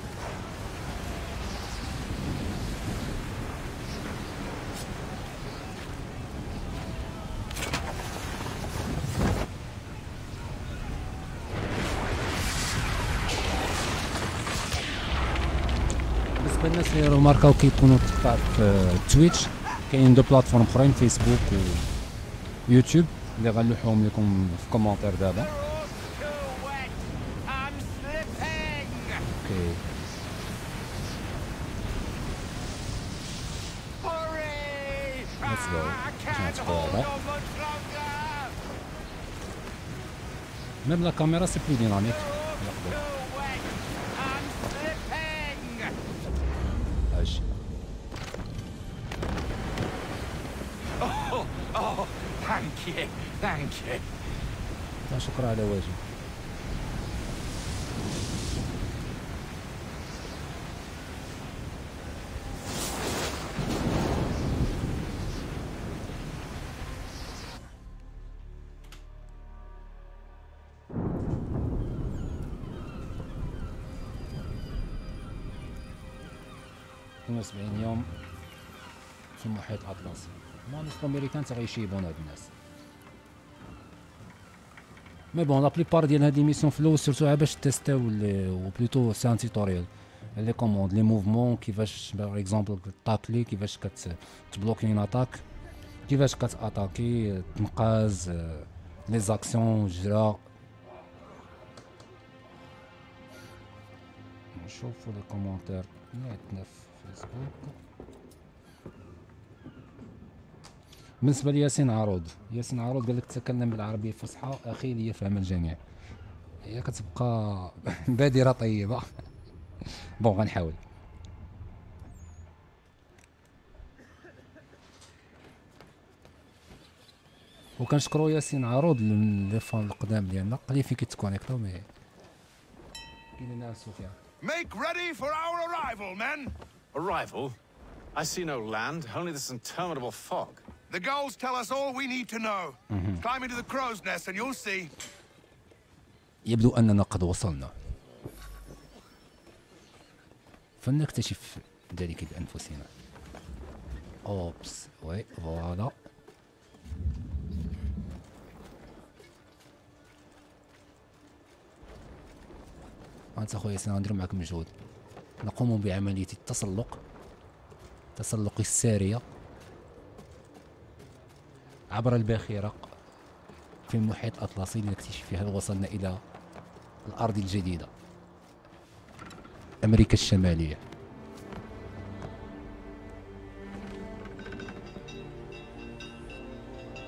بالنسبه للناس اللي راهو ماركاو كيكونوا تقطع في تويتش، كاين دو بلاتفورم اخرين فيسبوك ويوتيوب اللي غنلوحهم لكم في كومونتير دابا. اوكي ليتس جو. هذا ميم لا كاميرا سي بلو ديناميك. اجي
Oh, thank you.
شكرا على واجب. كنا 70 يوم في المحيط الأطلسي. المونستر الامريكان تغيشيبون هاد الناس. مي بون لا بليبار ديال هاد ليميسيون في الاول سيرتو باش تيستيو و بلوتو سي ان توتوريال لي كوموند لي موفمون، كيفاش باغ اكزومبل تاكلي، كيفاش كتبلوكي اون اتاك، كيفاش كتاتاكي، تنقاز، لي زاكسيون، جرا. نشوفو لي كومونتير اللي عندنا في فيسبوك. بالنسبه لياسين عروض، قال لك تكلم بالعربيه الفصحى اخي ليفهم الجميع. هي كتبقى بادره طيبه. بون غنحاول. وكنشكرو ياسين عروض لي فان القدام ديالنا قليل فين كيتكونيكتو مي كاينين ناس فيها.
Make ready for our arrival, men!
Arrival? I see no land, only this interminable fog.
The goals tell us all we need to know. Climb into the crow's nest and you'll see.
يبدو أننا قد وصلنا. فلنكتشف ذلك بأنفسنا. أوبس وي فوالا. أنت أخويا سندير معك مجهود. نقوم بعملية التسلق السارية عبر الباخرة في المحيط الأطلسي لنكتشف هل وصلنا إلى الأرض الجديدة، أمريكا الشمالية.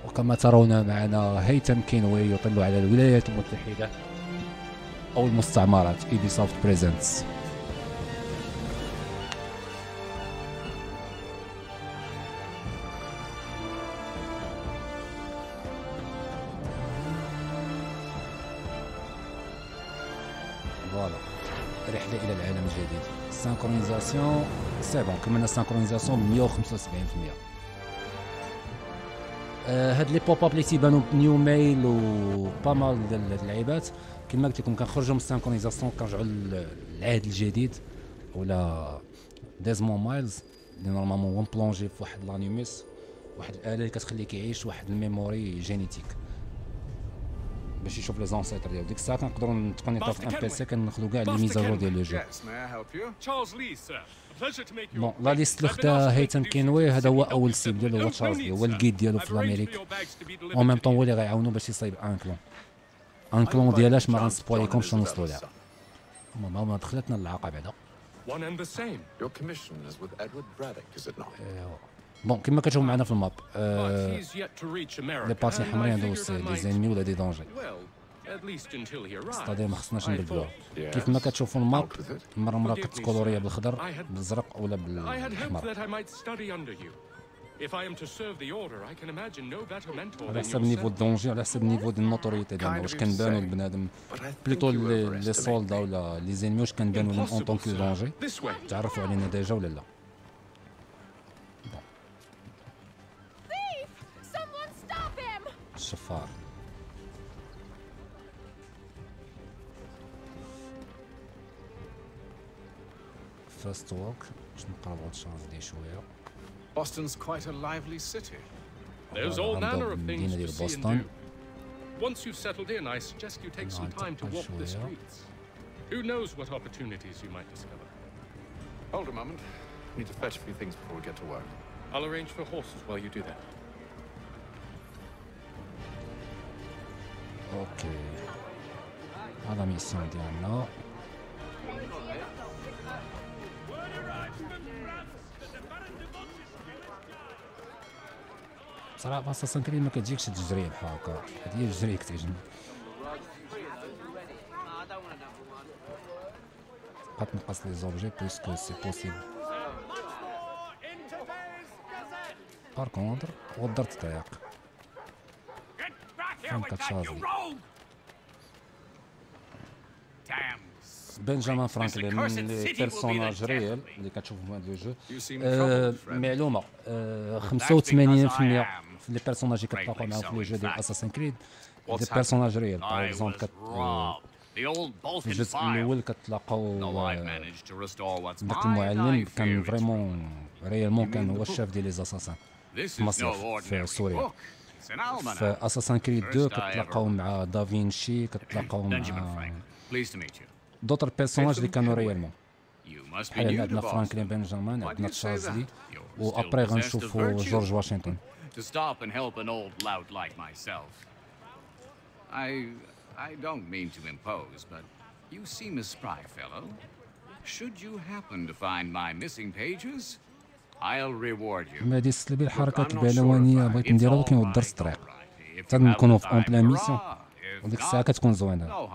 وكما ترون معنا هيثم كينوي يطل على الولايات المتحدة أو المستعمرات. Ubisoft Presents. فوالا رحلة إلى العالم الجديد. السانكرونيزاسيون سي بون، كملنا السانكرونيزاسيون ب 175%. هاد لي بوب اب اللي تيبانو نيو ميل و بامال ديال اللعيبات كما قلت لكم كنخرجوا من السانكرونيزاسيون كنرجعوا للعهد الجديد ولا ديزمون مايلز اللي نورمالمون هو بلونجي في واحد لانيموس، واحد الآلة اللي كتخليك يعيش واحد الميموري جينيتيك باش يشوف لي زونسيتر ديالو. ديك الساعه كنقدروا نتقنيطو في ان بي سي كناخذوا كاع لي ميزاجور ديال لو جو. بون لا ليست اللي اختها هيثم كينوي هذا هو اول سيب ديالو، هو تشارلز لي هو الجيد ديالو في الامريك، او ميم طون هو اللي غيعاونو باش يصايب ان كلون ديالاش ما غنسبويليكمش شنو نوصلوا ليها. المهم ما دخلتنا اللعاقه بعدا. بون كما كتشوفوا معنا في الماب لي بارتي حمرين هادو لي زينمي ولا دي دونجي، ستادير ما خصناش نبدلوها. كيف ما كتشوفوا الماب مره كتكولوريا بالخضر بالزرق ولا بالاحمر على حسب نيفو الدونجي، على حسب نيفو ديال النوتوريتي ديالنا، واش كنبانو البنادم بليتو لي سولدا ولا لي زينمي واش كنبانو لهم اون طون كو دونجي، تعرفوا علينا ديجا ولا لا. الشفار فاست ووك باش نقربوا الشانس ديال شويه.
Boston's quite a lively city.
There's all manner of things to see and do.
Once you've settled in, I suggest you take some time to walk the streets. Who knows what opportunities you might discover.
Hold a moment. Need to fetch a few things before we get to work.
I'll arrange for horses while you do that.
اوكي هذا ميسيون ديالنا. صراحه اساسا كريم ما كتجيكش تجري بحال هكا، هادي هي الجري كتعجبني. بقات نقص لي زوبجي بويسكو سي بوسيبل. بار كونتر ودرت طريق فين كتشارجي. بنجامين فرانكلين من لي بيرسوناج ريال اللي كتشوفوا في هذا الجو. معلومه 85% في لي بيرسوناج اللي كتلاقاو معاهم في لي جو ديال اساسن كريد دي بيرسوناج ريال. باغ اكزومبل في الجزء الاول كتلاقاو داك المعلم كان فريمون ريالمون كان هو الشاف ديال لي اساسان في مصر في سوريا. في اساسن كريد 2 كتلاقاو مع دافينشي، كتلاقاو مع دوطر بيرسوناج اللي كانوا ريالمون بحال عندنا فرانكلين بنجامين، عندنا تشارلز و ابري غنشوفوا جورج واشنطن.
To stop and help an old lout like myself. I don't mean to impose, but you seem a spry fellow. Should you happen to find my missing pages, I'll reward you.
ما هادي السلبي الحركات البلوانيه بغيت نديرها ولكن ودرت الطريق حتى نكونوا في اون بلان ميسيون وديك الساعه كتكون زوينه.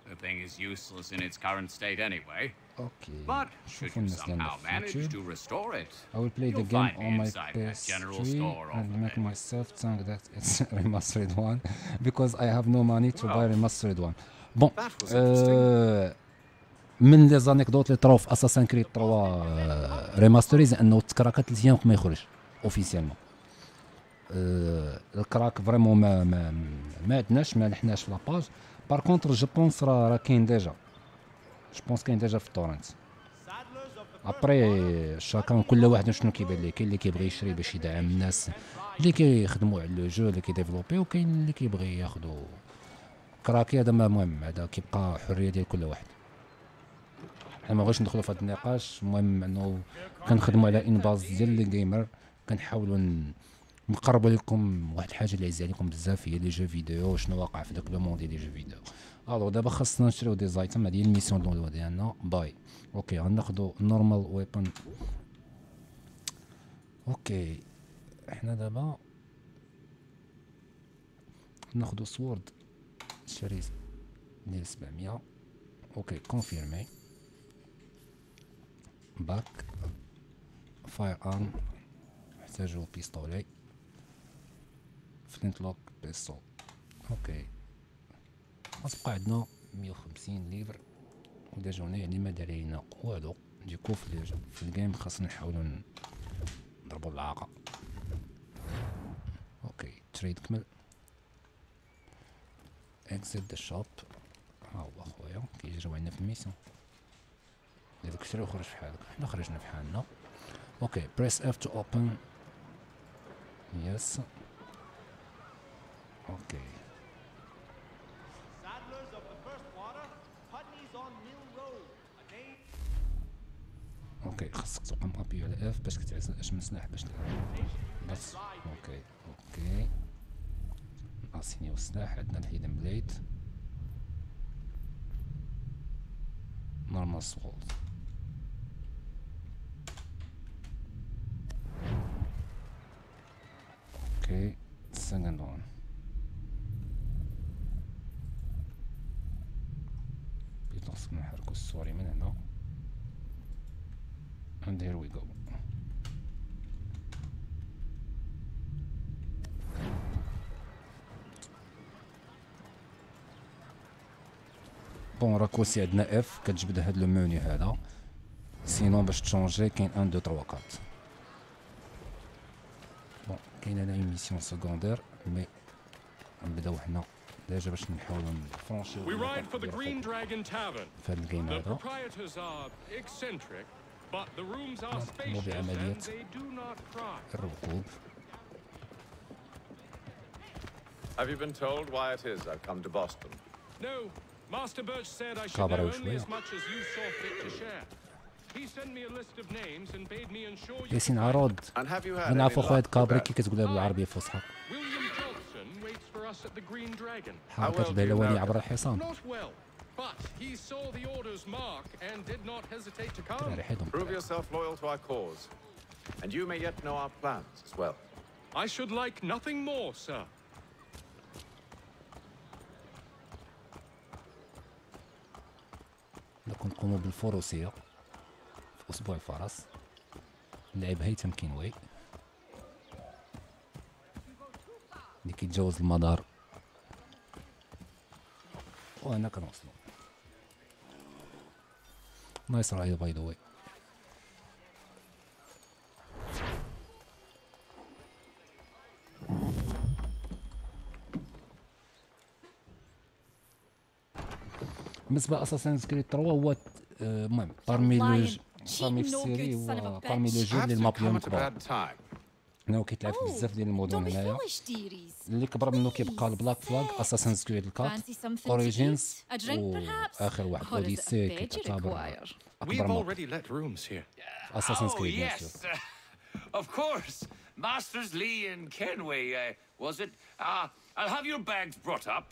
The thing is useless in its current state anyway.
Okay.
But should you somehow manage to restore it,
I will play the game on my PS3 and make myself think that it's a remastered one because I have no money to buy remastered one. Bon, من لي زانيكدوت اللي طراو في اساسن كريد 3 ريماستريز انه تكراكا 3 ايام ما يخرج اوفيسيالمون. الكراك فريمون ما عندناش، ما لحناش في لاباج. بار كونتر جو بونس راه كاين ديجا، جو بونس كاين ديجا في التورنت. ابري شاكان كل واحد شنو كيبان ليه، كاين اللي كيبغي يشري باش يدعم الناس اللي كيخدموا على لو جو اللي كيديفلوبي، وكاين اللي كيبغي ياخذوا كراكي. هذا ما مهم، هذا كيبقى حريه ديال كل واحد. حنا ما بغيتش ندخلوا في هذا النقاش، المهم انه كنخدموا على ان باز ديال لي جيمر، كنحاولوا نقرب لكم واحد الحاجه اللي عزيزه عليكم بزاف، هي لي جو فيديو، شنو واقع في داك لو موند ديال لي جو فيديو. الو دابا خاصنا نشريو دي زايتم، هادي هي الميسيون الاولى ديالنا. باي اوكي غناخدو نورمال ويبن. اوكي حنا دابا ناخدو سورد شري ديال 700. اوكي كونفيرمي. باك فاير ارم نحتاجو بيستولي فلينت لوك بيستول. اوكي غتبقى عندنا 150 ليفر ودا جوني يعني ما دار لينا والو. ديكو في الجيم خاصنا نحاولو نضربو العاقة. اوكي تريد كمل. اكزيت ذا شوب. ها هو اخويا كيجريو عندنا في الميسيون. داك شري وخرج في حالك، حنا خرجنا في حالنا. اوكي بريس اف تو اوبن. يس اوكي اوكي خاصك تبقى مابي على اف باش كتعزل اش من سلاح باش تلعب بس. اوكي ناسينيو السلاح. عندنا الهيدن بليد نورمال سولد. اوكي second one. بيتو خصنا نحركو السوري من هنا and here we go. بون راكوسي عندنا اف كتجبد هاد لو موني هذا، سينون باش تشونجي كاين 1 2 3 4. بون كاين هنا ميسيون سكوندير مي نبداو حنا ديجا باش نحاولو نفرونشيو في هاد الجيم هذا. نقومو بعملية الركوب.
Have you been told why it is I've come to Boston?
No. Master Birch said I should know only as much as you saw fit to share. He sent me a list of names and bade me ensure you.
ياسين عروض نعرفو خويا كابري كي كتقولها بالعربية الفصحى.
William Johnson waits for us at the Green Dragon.
حركة البهلواني عبر الحصان.
Not well, but he saw the order's mark and did not hesitate to come.
Prove yourself loyal to our cause, and you may yet know our plans as well.
I should like nothing more, sir.
نكون نقومو بالفروسية في أسبوع الفرس. نلعب هيثم كينوي اللي كيتجاوز المدار وأنا كنوصلو. نايس رايد باي ذا واي. بالنسبة لأساسين كريد 3 هو المهم بارمي السيري هو بارمي لو جو اللي الماب ديالو كبار. هو كيتلعب في بزاف ديال المدن هنايا. اللي كبر منه كيبقى البلاك فلاغ، اساسن كريد 4، اوريجينز، واخر واحد اوديسي كيتعتبر اكبر ماب. اساسن كريد
Of course, Masters Lee and Kenway, was it? I'll have your bags brought up.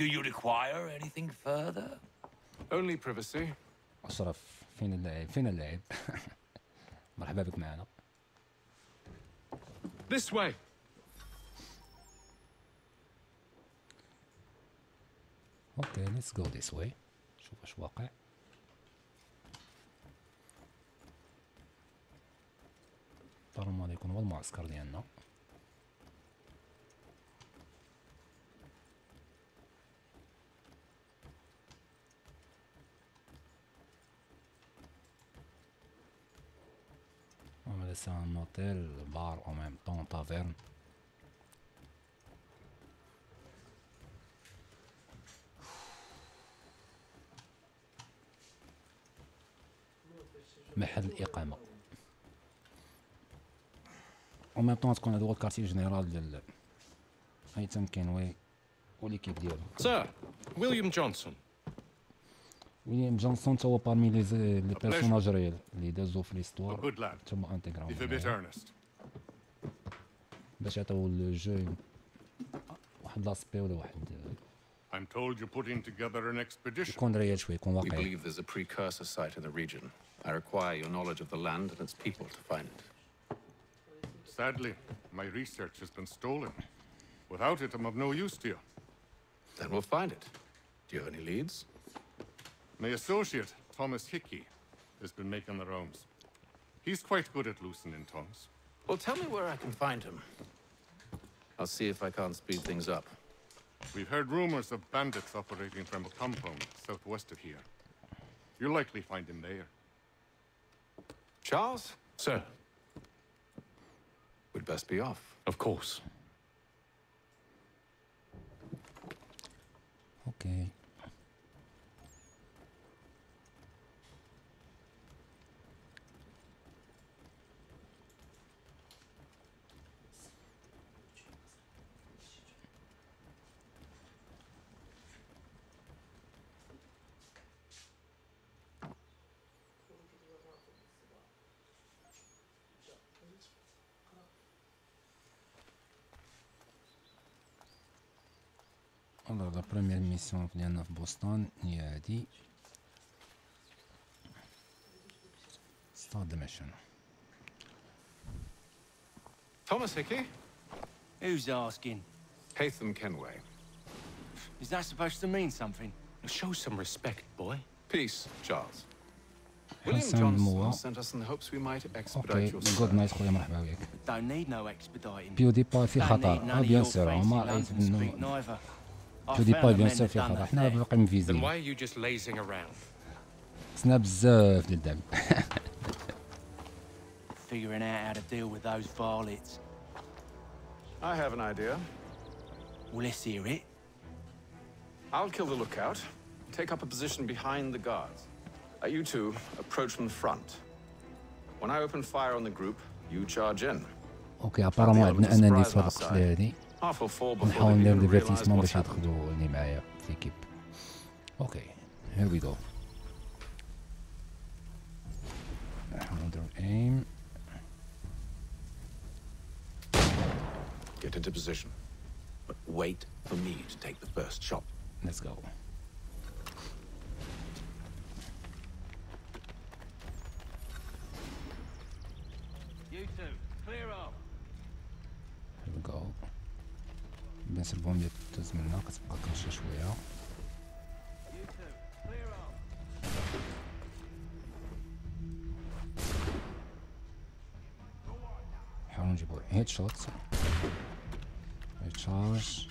Do you require anything further?
Only privacy.
أشرف فين اللاعب؟ فين اللاعب؟ مرحبا بك معنا.
This way.
Okay, let's go this way. شوف اش واقع. طالما يكون هو المعسكر ديالنا. C'est un hôtel, bar en même temps, taverne. محل الإقامة. en même temps تكون هذا هو الكارتي جينيرال ديال هيثم كينوي والليكيب ديالو.
Sir, William Johnson.
ويليام جونسون تا هو بارمي لي بيرسوناج ريال اللي دازو في ليستوار
A good lad.
تما انتيغراهم
If a bit earnest.
باش يعطيو الجو واحد لاسبي ولا واحد
I'm told you're putting together an expedition.
يكون ريال شويه يكون
We
واقعي.
believe there's a precursor site in the region. I require your knowledge of the land and its people to find it.
Sadly, my research has been stolen. Without it, I'm of no use to you.
Then we'll find it. Do you have any leads?
My associate, Thomas Hickey, has been making the rounds. He's quite good at loosening tongues.
Well, tell me where I can find him. I'll see if I can't speed things up.
We've heard rumors of bandits operating from a compound southwest of here. You'll likely find him there.
Charles?
Sir.
We'd best be off.
Of course.
اوكي Alors la première mission ديالنا في بوسطن هي هادي Start the mission.
Thomas Hickey?
Who's asking?
Hatham Kenway.
Is that supposed to mean something?
Show some respect, boy.
Peace, Charles. William
حسن
Johnson
الموا.
sent us in the hopes we might expedite
اوكي
your
جود
search.
نايت خويا مرحبا بك.
Don't need no expediting.
بيودي باي في
Don't
خطر
need none of
بيان
your
سور
fancy
ما رأيت
London
انه
speak neither. I
بيودي
found
باي
the
بيان
men
سور
that
في
done
خطر
the
حنا
theft.
باقي
Then
مفيزين
why are you just lazing around?
خصنا بزاف ديال الدم.
Figuring out how to deal with those varlets.
I have an idea.
Well, let's hear it.
I'll kill the lookout, take up a position behind the guards. You two approach from the front. When I open fire on the group, you charge in.
اوكي ابارامون عندنا انني في هاد القتله هادي
Half will fall before
نحاول
they
ندير
even realize
ديفيرتيسمون
what's
باش
happened.
يدخلوا معايا في ليكيب. اوكي هير وي جو. نحاول نديرو ايم.
Get into position. But wait for me to take the first shot.
Let's go.
You two, clear off.
Here we go. بالنسبة للبومبية تدوز منا كتبقى كنشا شوية.
You two, clear off.
نحاولو نجيبو هيد شوت. ريتشارج.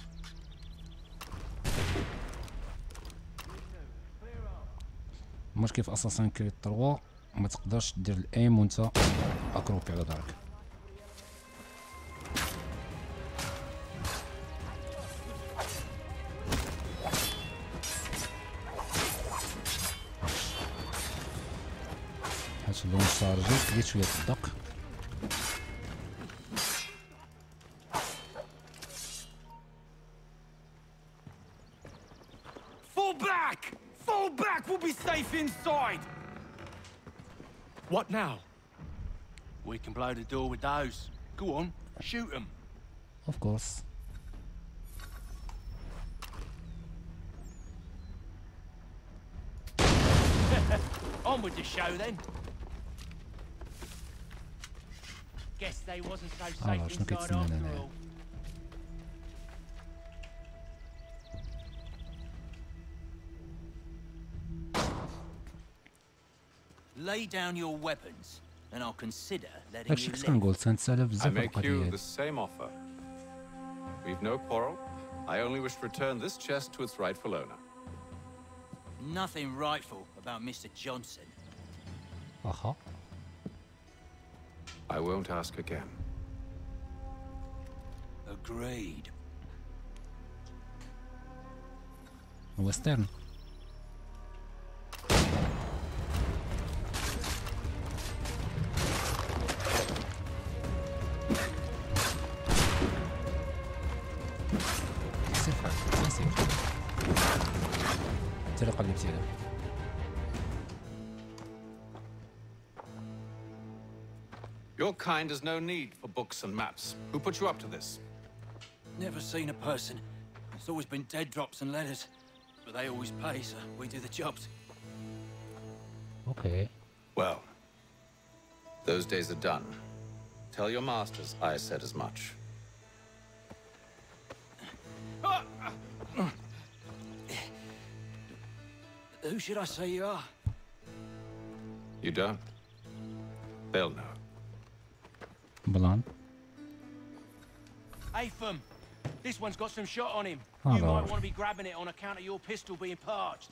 المشكل في اساسن كريد 3 ما تقدرش دير الايم وانت اكروبي على ظهرك. حيت اللون شارجي كليت شويه الدق.
Fall back! Fall back! We'll be safe inside! What now? We can blow the door with those. Go on, shoot them.
Of course.
On with the show then. Guess they wasn't so safe
شنو
inside
كيتسنى
after
هنا؟
all. Lay down your weapons, and I'll consider letting
هادشي
you
كنت
live.
كنقول تنسالى
I
بزاف
make you
القضية.
the same offer. We've no quarrel. I only wish to return this chest to its rightful owner.
Nothing rightful about Mr. Johnson.
Aha.
I won't ask again.
Agreed.
وسترن. صفر. انت اللي قلبتي عليه.
Your kind has no need for books and maps. Who put you up to this?
Never seen a person. It's always been dead drops and letters. But they always pay, so we do the jobs.
Okay.
Well, those days are done. Tell your masters I said as much.
Who should I say you are?
You don't? They'll know.
Blonde.
Hey, Fum. This one's got some shot on him.
Oh,
You might
Lord.
want to be grabbing it on account of your pistol being parched.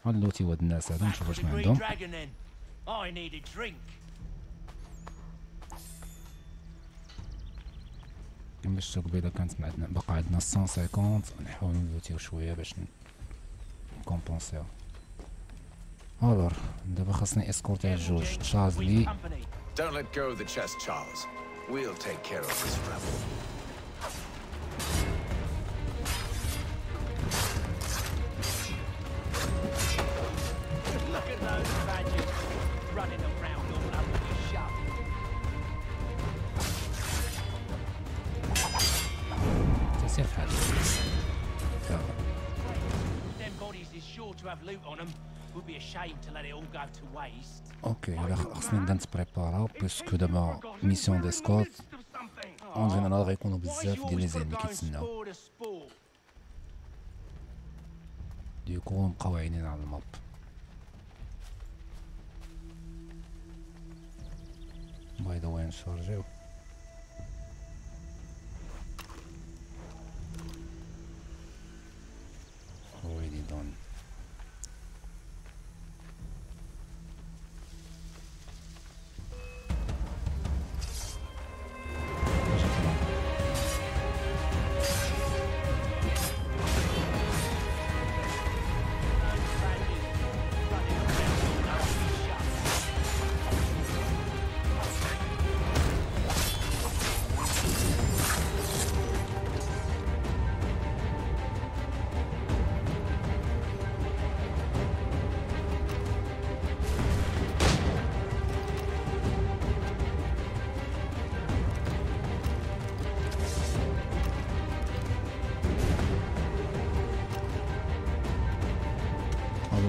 اللوتي ود الناس هذا نشوف واش ما
Green
عندهم.
Dragon, then. I need a drink.
كما شفتوا قبيله كانت معنا بقى عندنا 150 نحاولوا نلوتيو شويه باش نكومبونسيو. الور دابا خاصني اسكورتي الجوج تشارلز لي.
Don't let go of the chest, Charles. We'll take care of this rebel.
Look at those badgers running around all over your shop.
تسير في حالك.
Them bodies is sure to have loot on them. Would be a shame to let it all go to waste.
اوكي الا خاصنا نبدا نتبريبارا باسكو دابا ميسيون ديسكورت اون جينيرال غيكونوا بزاف ديال لي زينمي كيتسناو. ديكو نبقاو عينين على الماب. باي ذا واي نشارجيو. already done.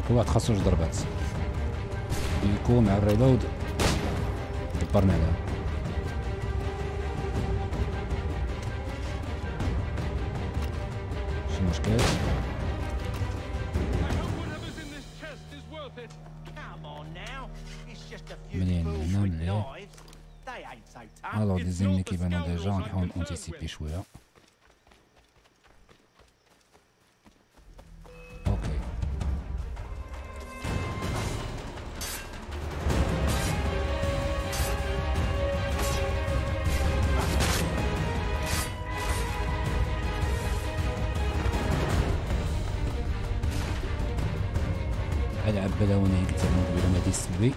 كل واحد خاصو جوج ضربات يكون مع الريلود دبرنا عليها. شي مشكل؟ مليان هنا مليح. الوغ لي زينمي كيبانو ديجا نحاول نونتيسيبي شويه. العب بلا وانا قلت لهم قبيله ما ديسلوي.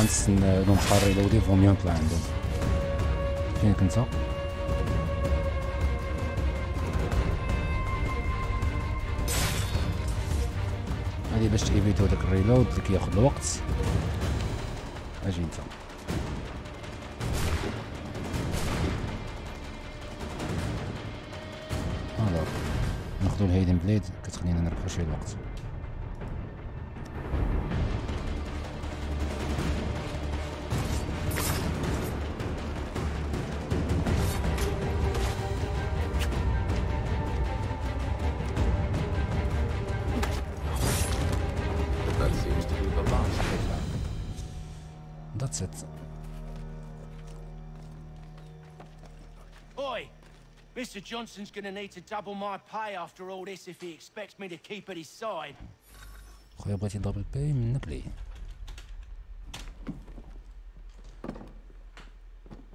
نستنى لهم بقى الريلودي فهم يطلع عندهم. فينك انت؟ هادي باش تيفيتو داك الريلود اللي كياخد الوقت. اجي انت. الوغ ناخدو الهيدن بليد كتخلينا نربحو شويه الوقت. That's it.
Oi! Mr. Johnson's gonna need to double my pay after all this if he expects me to keep at his side.
خويا بغيتي دبل باي منك ليه.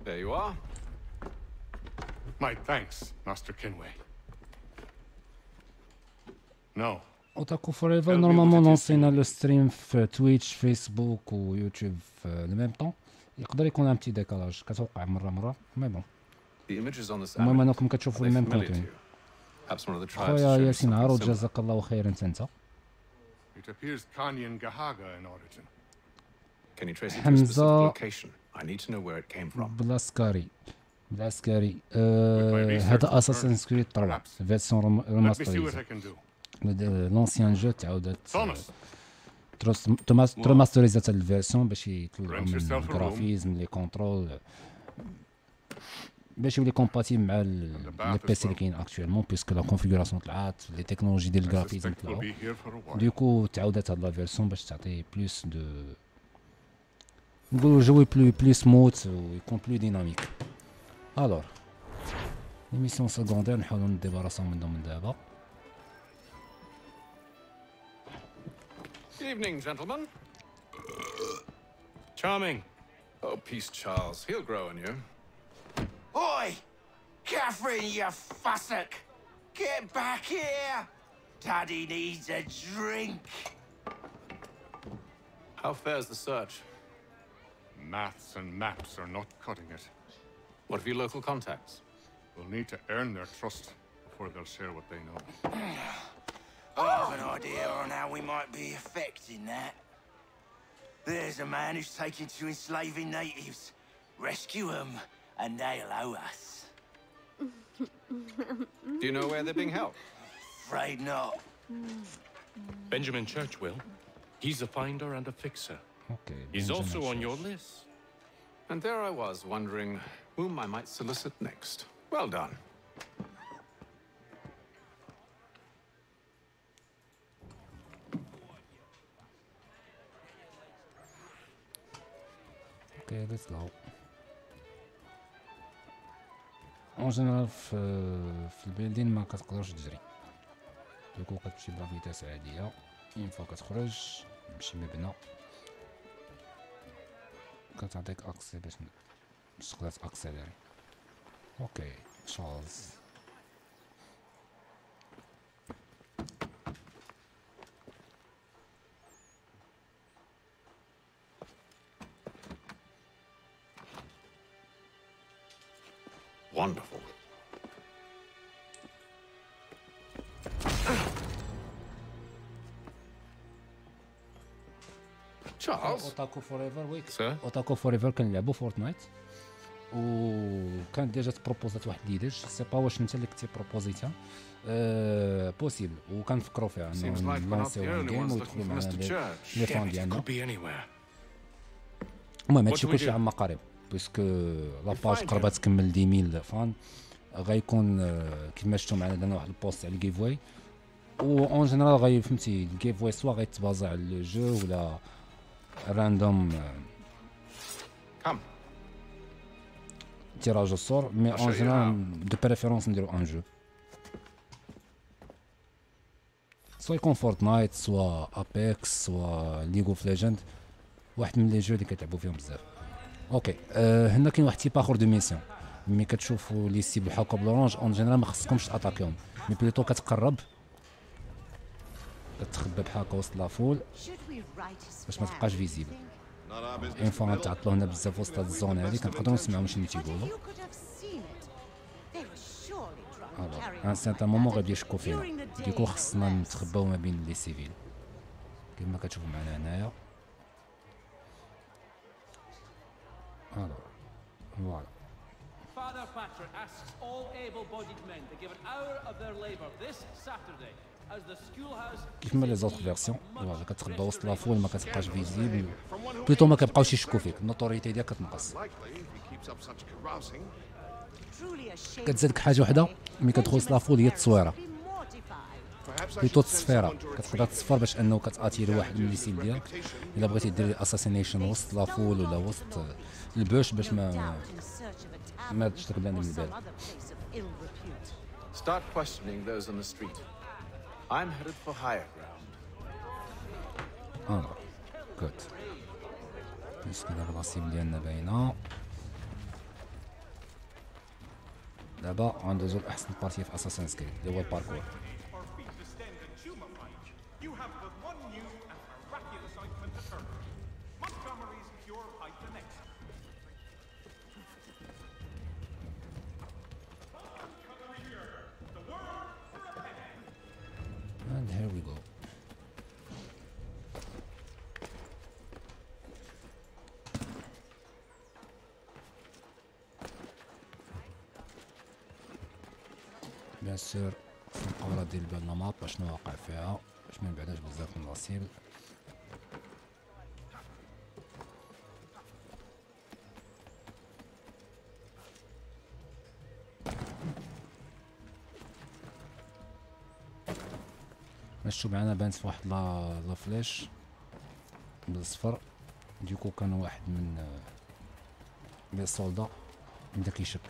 There you are.
My thanks, Master Kinway. No.
اوتاكو فور ايفر نورمالمون لونسينا لو ستريم في تويتش فيسبوك ويوتيوب في لو ميم طون، يقدر يكون ان بتي ديكالاج كتوقع مره مي بون. المهم انكم كتشوفوا الميم كونتوني. خويا ياسين عروض جزاك الله خيرا انت.
It appears Kanyan Gahaga in origin.
Can you trace it to a specific location? I need to know where it came from.
بالعسكري هذا اساسن كريد 3 فيرسيون ريماستريزي. لونسيان جو تعاودت ترماستريزات الفيرسيون باش يطلعوا من الجرافيزم لي كونترول باش يولي كومباتيبل مع لي بيسي اللي كاين اكطوالمون بيسكو لا كونفيغوراسيون طلعات لي تكنولوجي ديال الجرافيزم طلعوا دوكو تعاودت هاد لا فيرسيون باش تعطي بلوس دو نقولوا جوي بلو سموث ويكون بلو ديناميك. الوغ لي ميسيون سكوندير نحاولوا نديباراسيو منهم من دابا.
Good evening, gentlemen. Charming. Oh, peace, Charles. He'll grow on you.
Oi! Catherine, you fussock! Get back here! Daddy needs a drink!
How fares the search?
Maths and maps are not cutting it.
What of your local contacts?
We'll need to earn their trust before they'll share what they know.
I have an idea on how we might be affecting that. There's a man who's taken to enslaving natives. Rescue them, and they'll owe us.
Do you know where they're being held?
Afraid not.
Benjamin Church will. He's a finder and a fixer.
Okay.
He's also on your list.
And there I was, wondering whom I might solicit next. Well done.
Okay, let's go. اون جينيرال في البيلدين ما كتقدرش تجري دوكو كتمشي بلا فيتاس عاديه. اون فوا كتخرج تمشي مبنى كتعطيك اكسي باش تقدر تاكسيليري. اوكي تشارلز
Wonderful. Charles.
اوتاكو فور ايفر ويك
Sir?
اوتاكو فور ايفر كنلعبوا فورتنايت وكانت ديجا تبروبوزات واحد ليدج سي با واش انت اللي كنتي بروبوزيتها بوسيبل وكنفكروا فيها انه نلونسيو جيم ويدخلوا معنا لي فان ديالنا. المهم هادشي كلشي عما قريب باسكو لاباج قربت تكمل 10000 فان غيكون كيما شفتوا معنا درنا واحد البوست على الجيف واي و اون جينيرال غي فهمتي الجيف واي سوا غيتبازا على لو جو ولا راندوم تيراج الصور مي اون جينيرال دو بريفيرونس نديرو ان جو سوا يكون فورتنايت سوا ابيكس سوا ليغ اوف ليجند واحد من لي جو اللي كتلعبوا فيهم بزاف. اوكي هنا كاين واحد تيب اخر دو ميسيون ملي كتشوفوا لي سيبل بحال هكا بلورانج اون جينيرال ما خصكمش تاتاكيهم مي بلوتو كتقرب كتخبى بحال هكا وسط لافول باش ما تبقاش فيزيبل. اون فوا غنتعطلو هنا بزاف وسط هاد الزون هادي كنقدروا نسمعوا شنو تيقولوا. ان سانتا مومون غادي يشكو فينا ديكو خصنا نتخباو ما بين لي سيفيل كما كتشوفوا معنا هنايا. Voilà.
Father Patrick asks all able-bodied men to give an hour of their labor this Saturday as the schoolhouse.
كيفما لي زوط فيرسيون فوالا كتخبى وسط لافول ما كتبقاش فيزيبل بلوتو ما كيبقاوش يشكو فيك النوتوريتي ديالك كتنقص. كتزادك حاجه وحده ملي كتدخل وسط لافول هي التصويره بلوتو التصفيره كتقدر تصفر باش انه كتاتيري واحد من لي سيل ديالك الا بغيتي دير اساسينيشن وسط لافول ولا وسط البوش باش ما تشتك بلان من البال.
Start questioning those on the street. I'm headed for higher ground.
جود باسكو دابا لاسيب ديالنا باينه. دابا غندوزو لاحسن بارتي في اساسنز كريد اللي هو الباركور. And here we go. بيان سور القورة ديال بالنا ماب شنو واقع فيها باش ما نبعدوش بزاف من لاسيل. شفتو معنا بانت في واحد لا فلاش بالصفر، ديكو كان واحد من لي سولدا بدا كيشك.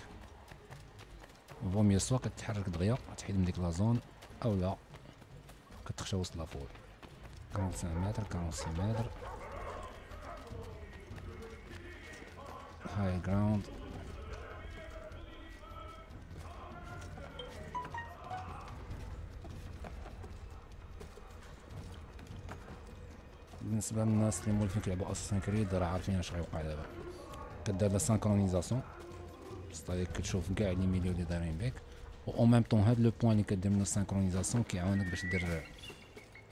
فوميو سوا كتحرك دغيا تحيد من ديك لا زون او لا كتخشى وسط لافول. 45 متر 46 متر هاي جراوند. بالنسبه للناس اللي مولفين كيلعبوا اساسن كريد راه عارفين اش غيوقع دابا. كدير لا سانكرونيزاسيون ستادير كتشوف كاع لي ميليو اللي دايرين بيك، و او ميم طون هاد لو بوين اللي كدير منو السانكرونيزاسيون كيعاونك باش دير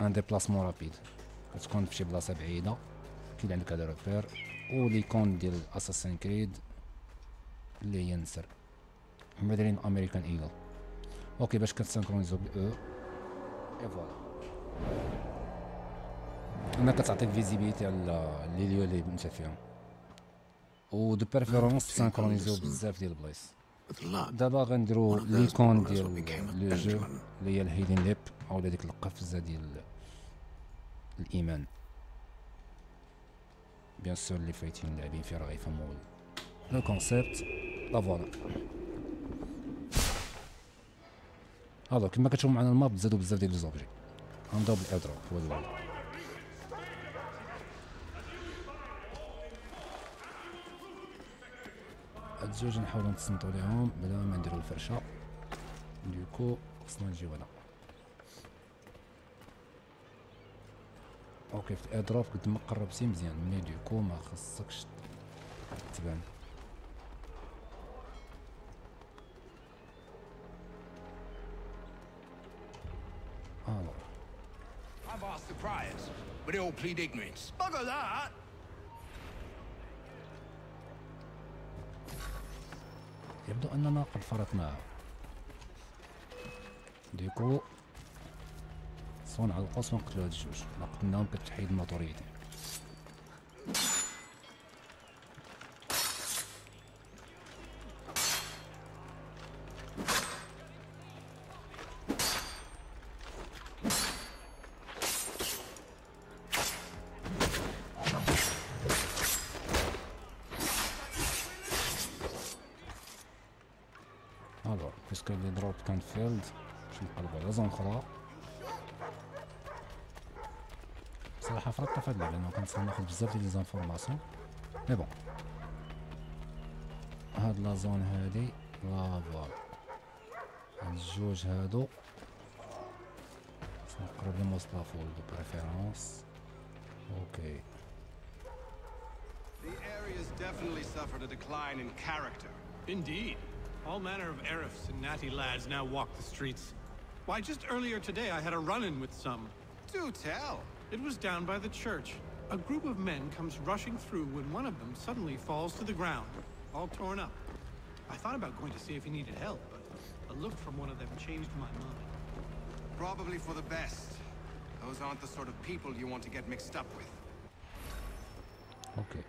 ان ديبلاسمون رابيد. كتكون فشي بلاصه بعيده كاين عندك هاد روبير و ليكون ديال اساسن كريد اللي هي النسر هما دايرين امريكان ايغل. اوكي باش كتسانكرونيزو بالاو اي فوالا انا كتعطيك فيزيبيليتي على لي ليو اللي انت فيهم، و دو بيرفيرونس سانكرونيزيو بزاف ديال البلايص. دابا غنديرو ليكون ديال لو جو اللي هي الهيدين ليب او ديك القفزه ديال الايمان. بيان سور اللي فايتين لاعبين فيه راه غيفهموا لو كونسيبت. لا فوالا هذا كما كتشوفوا معنا الماب تزادوا بزاف ديال لي زوبجي. غنبداو بالايردروب هو الاول. هاد الزوج نحاولو نتصنتو ليهم بلا ما نديرو الفرشه، دوكو خصنا نجيو هنا. اوكي في الايردروب قد ما قربتي مزيان مي دوكو ما خصكش تبان.
I've asked the criers, but they all plead ignorance. Bugger that!
يبدو اننا قد فرطنا. ديكو صون على القوس ونقتلو هاد الجوج، لا قتلناهم كتحيد النوتوريتي. الوغ بيسكو لي دروب كان فيلد باش نقلبو على زون اخرى. صراحة فرطت في هاد اللعبة لأنه كنت ناخد بزاف ديال لي زانفورماسيون، مي بون هاد لا زون هادي لا فوالا هاد الجوج هادو نقرب لهم وسط لافول دو بريفيرونس. اوكي
The area's definitely suffered a decline in character.
Indeed. All manner of Arifs and natty lads now walk the streets. Why, just earlier today I had a run-in with some.
Do tell.
It was down by the church. A group of men comes rushing through when one of them suddenly falls to the ground, all torn up. I thought about going to see if he needed help, but a look from one of them changed my mind.
Probably for the best. Those aren't the sort of people you want to get mixed up with.
اوكي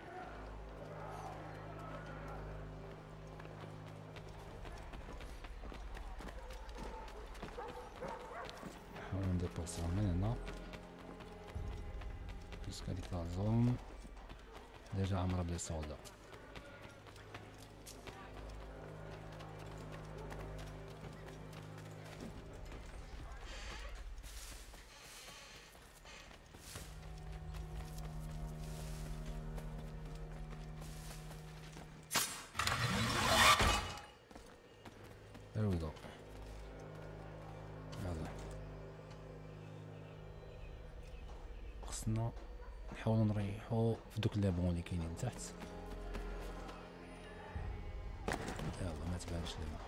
نحاولو نديبورسيو من هنا بيسك هاديك لا زون ديجا عامرة بلي سولدا. خصنا نحاولو نريحو في دوك لي بون اللي كاينين تحت. يلا ما تبانش لينا.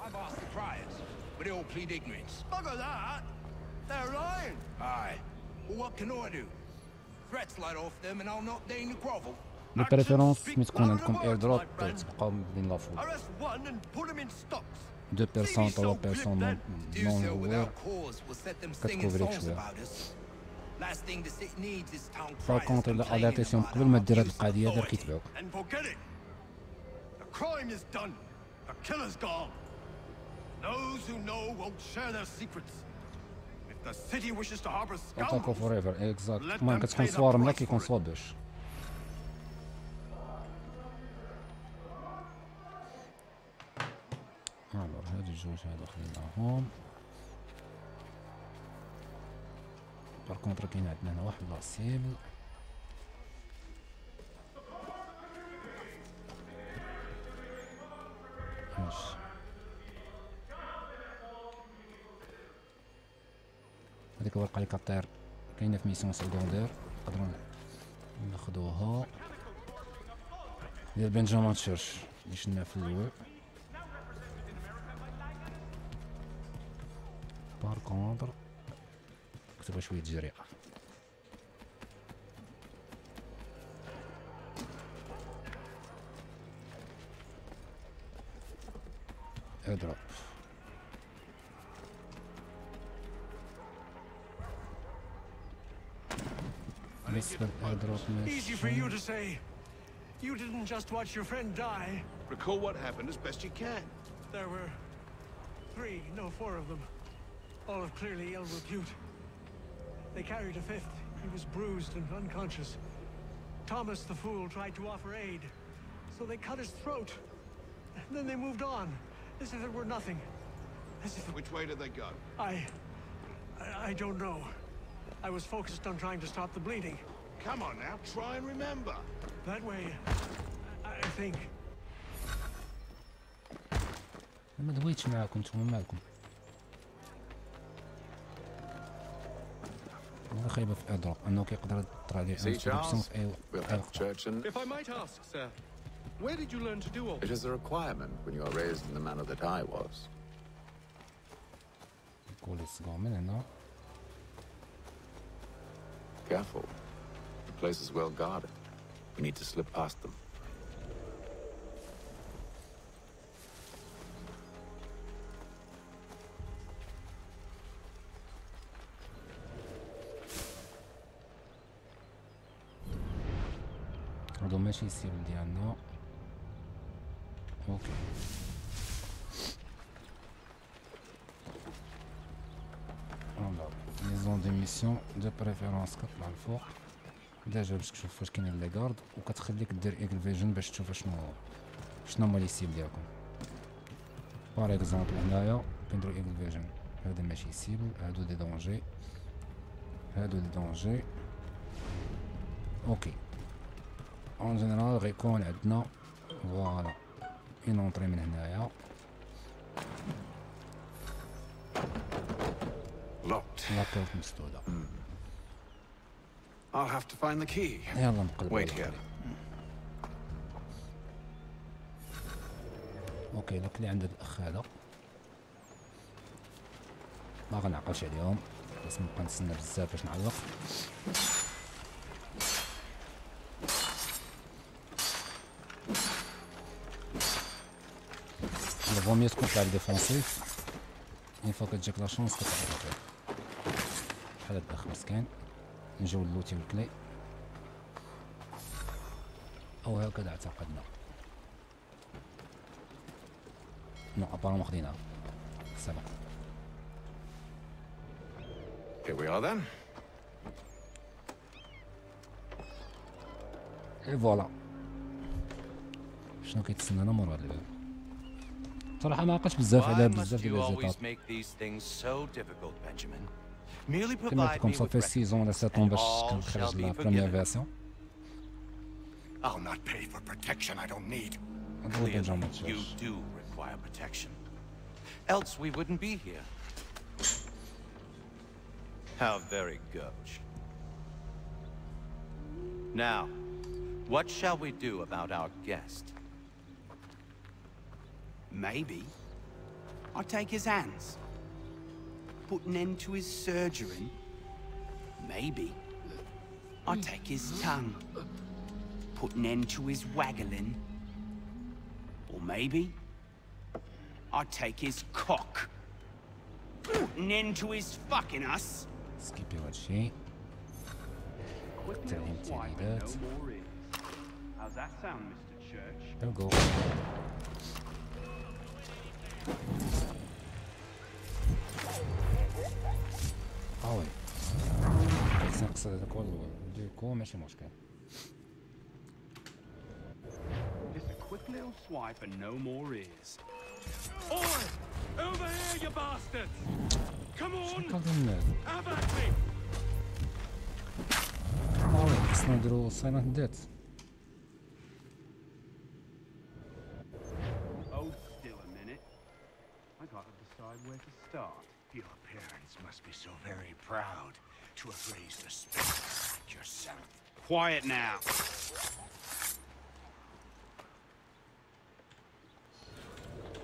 I've asked the criers, but they all plead ignorance.
Bugger that! They're lying!
Aye. Well, what can I do? Threats light off them and I'll not deign to grovel.
دو بريفيرونس ملي تكون عندكم اير دروب تبقاو مدين لافول.
Arrest one and put him in stocks.
2% 3% نون جوار كتكوفريك شويه. باغ كونطخ الا اليرتيتيهم قبل ما دير هاد القضيه دار كيتبعوك.
And forget it. The crime is done. The killer's gone. Those who know won't share their secrets. If the city wishes to harbor
اتاكو
scoundrels,
فور ايفر اكزاكت. المهم كتكون صوار ملا كيكون صوابش. الور هاد الجوج هادو خليناهم. بار كونطر كاين عندنا هنا واحد لاسيبل. ماشي هاديك الورقة اللي كطير كاينة في ميسيون سكوندير نقدرو ناخدوها ديال بنجامين تشيرش اللي شفناه في الاول. بار كونطر كتبغي شوية جريئة. اضرب. بالنسبة للاضرب
easy for you to say. You didn't just watch your friend die.
Recall what happened as best you can.
There were 3, no 4 of them. All of clearly ill repute. They carried a 5th. He was bruised and unconscious. Thomas the Fool tried to offer aid, so they cut his throat. And then they moved on, as if it were nothing. As if...
Which way did they go?
I don't know. I was focused on trying to stop the bleeding.
Come on now, try and remember.
That way, I think.
ما دويتش معاكم نتوما مالكم. أنا خايبة في اضرب انه كيقدر يطرى عليه انتروبسيون في اي وقت.
If I might ask, sir, where did you learn to do all
It is a requirement when you are raised in the manner that I was.
الكوليس كاع من هنا.
Careful. The place is well guarded. We need to slip past them.
هادو ماشي السيبل ديالنا. اوكي فوالا لي زون دي ميسيون دو بريفيرونس كطلع الفوق ديجا باش تشوف واش كاينين لي غارد وكتخليك دير ايكل فيجن باش تشوف شنو هما لي سيبل ديالكم. باغ اكزومبل هنايا كنديرو ايكل فيجن هذا ماشي سيبل هادو دي دونجي هادو دي دونجي. اوكي اون جينيرال غيكون عندنا فوالا اون اونطري من هنايا.
Locked.
لا بورت مسدودة.
I'll have to find the key.
يلا نقلبو.
Wait here.
اوكي داك اللي عند هاد الاخ هذا ما غنعقلش عليهم بس نبقى نتسنى بزاف باش نعلق. الفوميو تكون تلعب ديفونسيف اون فوا كتجيك لا شونس كتعرف بحال هاد الاخ مسكين. نجيو لوتي والكلي او هكذا اعتقدنا. نو ابارون خديناها سبق.
Here we are then.
اي فوالا شنو كيتسنانا مور هاد الباب. صراحة ما عقلتش بزاف على بزاف ديال لي زيتاب كما قلت لكم صافي 6 ولا 7 باش كنخرج لا بروميير فيرسيون
I'll not pay for protection I don't need.
Clearly, you do require protection. Else we wouldn't be here. How very gauche. Now, what shall we do about our guest?
Maybe I'll take his hands. Put an end to his surgery. Maybe I'll take his tongue. Put an end to his waggling. Or maybe I'll take his cock. Put an end to his fucking us.
سكيبي هادشي تعليم التعليلات
How's that sound, Mr. Church?
There we go. وي خصني نقصد هذا كله نديركو ماشي مشكل.
Just a quick little swipe and no more ears.
Oi! Over here, you bastards! Come on! Have at me!
وي خصنا نديرو سايلنت ديت.
Hold still a minute. I gotta decide where to start.
Your parents must be so very proud to have raised a spectre like yourself. Quiet now.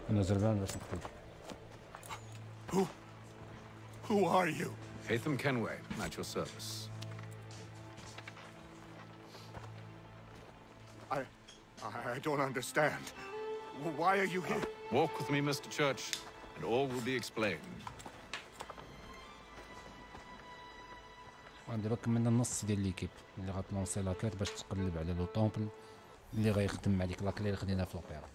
أنا زربان باش نقتل.
Who are you?
Hatham Kenway, at your service.
I don't understand. Why are you here?
Walk with me, Mr. Church, and all will be explained.
غنديرو كملنا النص ديال ليكيب اللي غتلونسي لاكيت باش تقلب على لو طومبل اللي غيخدم مع ديك لاكلي اللي خدينا في لوبيرا.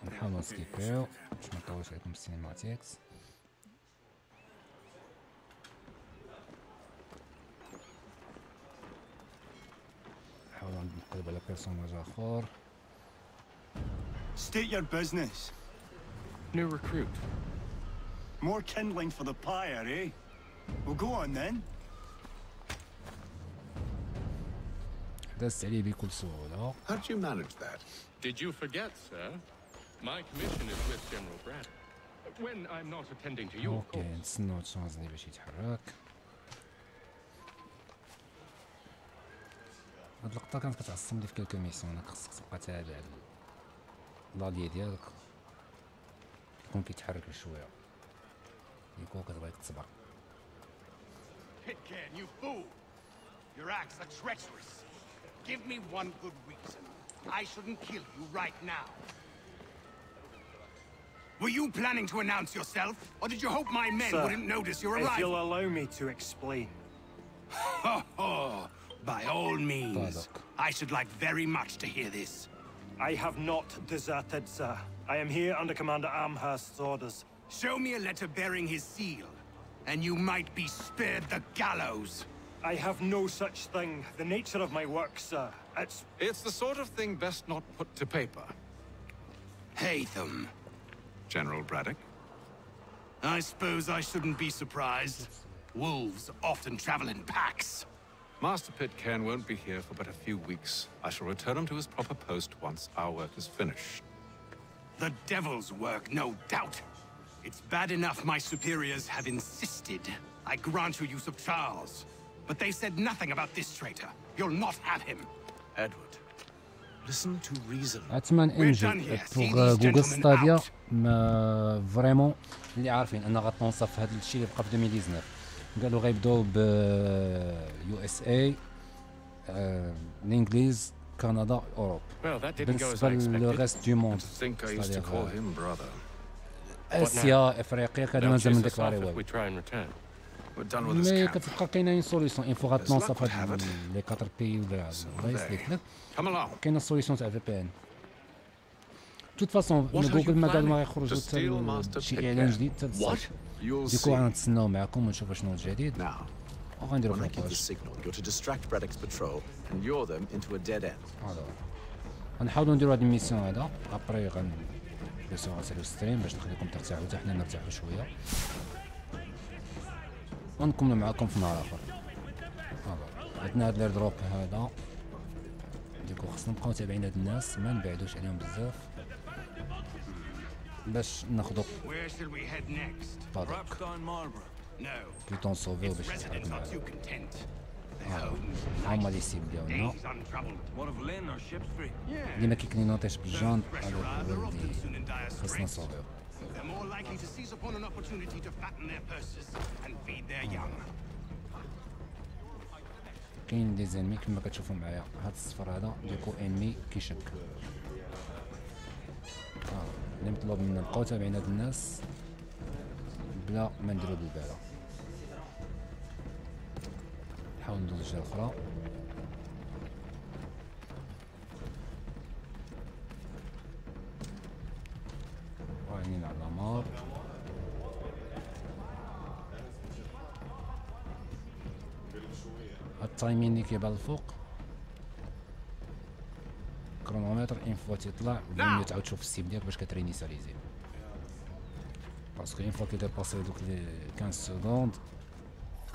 نحاولو نسكيبيو باش منطولش عليكم السينماتيكس. نحاولو نقلب على بيرسوناج اخر.
State your business.
New recruit.
More kindling for the pyre, eh? Well, go on then.
دازت عليه بكل سهولة.
How did you manage that?
Did you forget, sir? My commission is with General Brad. When I'm not attending to you, of course.
اوكي نتسناو تشانزني باش يتحرك. هاد اللقطة كانت كتعصبني في كلكو ميسيون، انك خصك تبقى تابع لالي ديالك يكون كيتحرك بشوية يكون كتبغيك تصبر.
Pitcairn, you fool! Your acts are treacherous. Give me one good reason. I shouldn't kill you right now. Were you planning to announce yourself, or did you hope my men wouldn't notice your arrival?
If you'll allow me to explain.
By all means. I should like very much to hear this.
I have not deserted, sir. I am here under Commander Amherst's orders.
Show me a letter bearing his seal, and you might be spared the gallows.
I have no such thing. The nature of my work, sir.
It's the sort of thing best not put to paper.
Hatham.
General Braddock?
I suppose I shouldn't be surprised. Wolves often travel in packs.
Master Pitcairn won't be here for but a few weeks. I shall return him to his proper post once our work is finished.
The devil's work, no doubt. It's bad enough my superiors have insisted I grant you use of Charles. But they said nothing about this traitor. You'll not have him.
Edward, listen to reason.
اتمنى انجي بوغ جوجل ستاديا ما فريمون اللي عارفين ان غتنصف في هذا الشيء اللي بقى في 2019 قالوا غيبداو ب يو اس اي الانجليز كندا اوروب بالنسبه للريست دو موند اسيا افريقيا كان مازال من ديكلاري والو مي كتبقى كاينه سوليسيون ان فوا غتنصف هاد لي 4 بي ولا الرئيس ديالك كاينه سوليسيون تاع في بي ان توت فاصون جوجل ما قال ما غيخرجوا حتى شي اعلان جديد حتى الصيف ديكو غنتسناو معكم ونشوفوا شنو الجديد وغنديرو
When I
في
give the
الباج.
signal, you're to distract Braddock's patrol and lure them into a dead end.
غنحاولوا نديرو هاد الميسيون هذا ابري بيسون غنساليو ستريم باش نخليكم ترتاحوا حتى حنا نرتاحوا شويه ونكملوا معاكم في نهار اخر. عندنا هاد الايردروب هذا ديكو خصنا نبقاو تابعين هاد الناس ما نبعدوش عليهم بزاف باش ناخدو بادوك كي تنصوفيو باش نتحرك معاهم. هما لي سيب ديالنا اللي ما كيكلينوطيش بالجون هذا هو اللي خصنا نصوفيو.
They're more likely to seize upon an opportunity to fatten their purses and feed their young.
كاين دي زينمي كما كتشوفوا معايا هاد الصفر هذا ديكو انمي كيشك. اللي مطلوب منا نبقاو تابعين هاد الناس بلا ما نديرو بالبالة. نحاول ندوز الجهة الأخرى. رايحين على العمار. هاد التايمين اللي كيبان الفوق كرونومتر اون فوا تيطلع بلا تعاود تشوف السيب ديالك باش كترينيساليزي باسكو اون فوا كيديباسي دوك لي 15 سكوند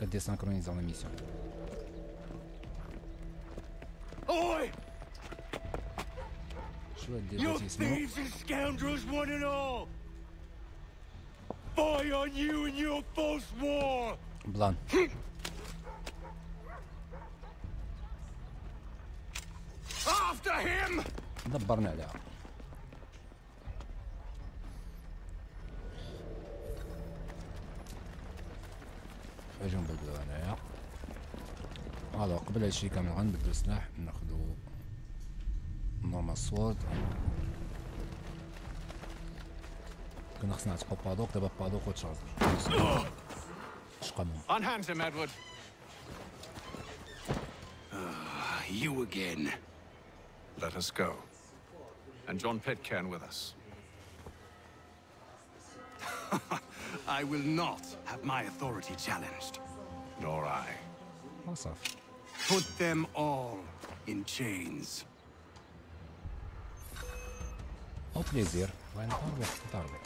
كديسانكرونيزا لا ميسيون.
Oi!
شو هاد
You thieves and scoundrels, one and all! Fie on you and your false war!
بلان
After him!
دبرنا عليها. اجي نبدلو هنايا. الو قبل هادشي كامل غنبدلو سلاح ناخدو نورمال سوورد. كنا خصنا نعتقو بادوك دابا بادوك وتشارجر. شقمهم.
Unhand him, Edward.
You again.
Let us go. And John Pitcairn with us.
I will not have my authority challenged.
Nor I.
صافي.
Put them all in chains.
او بليزير بغينا نحاول واحد الضربة.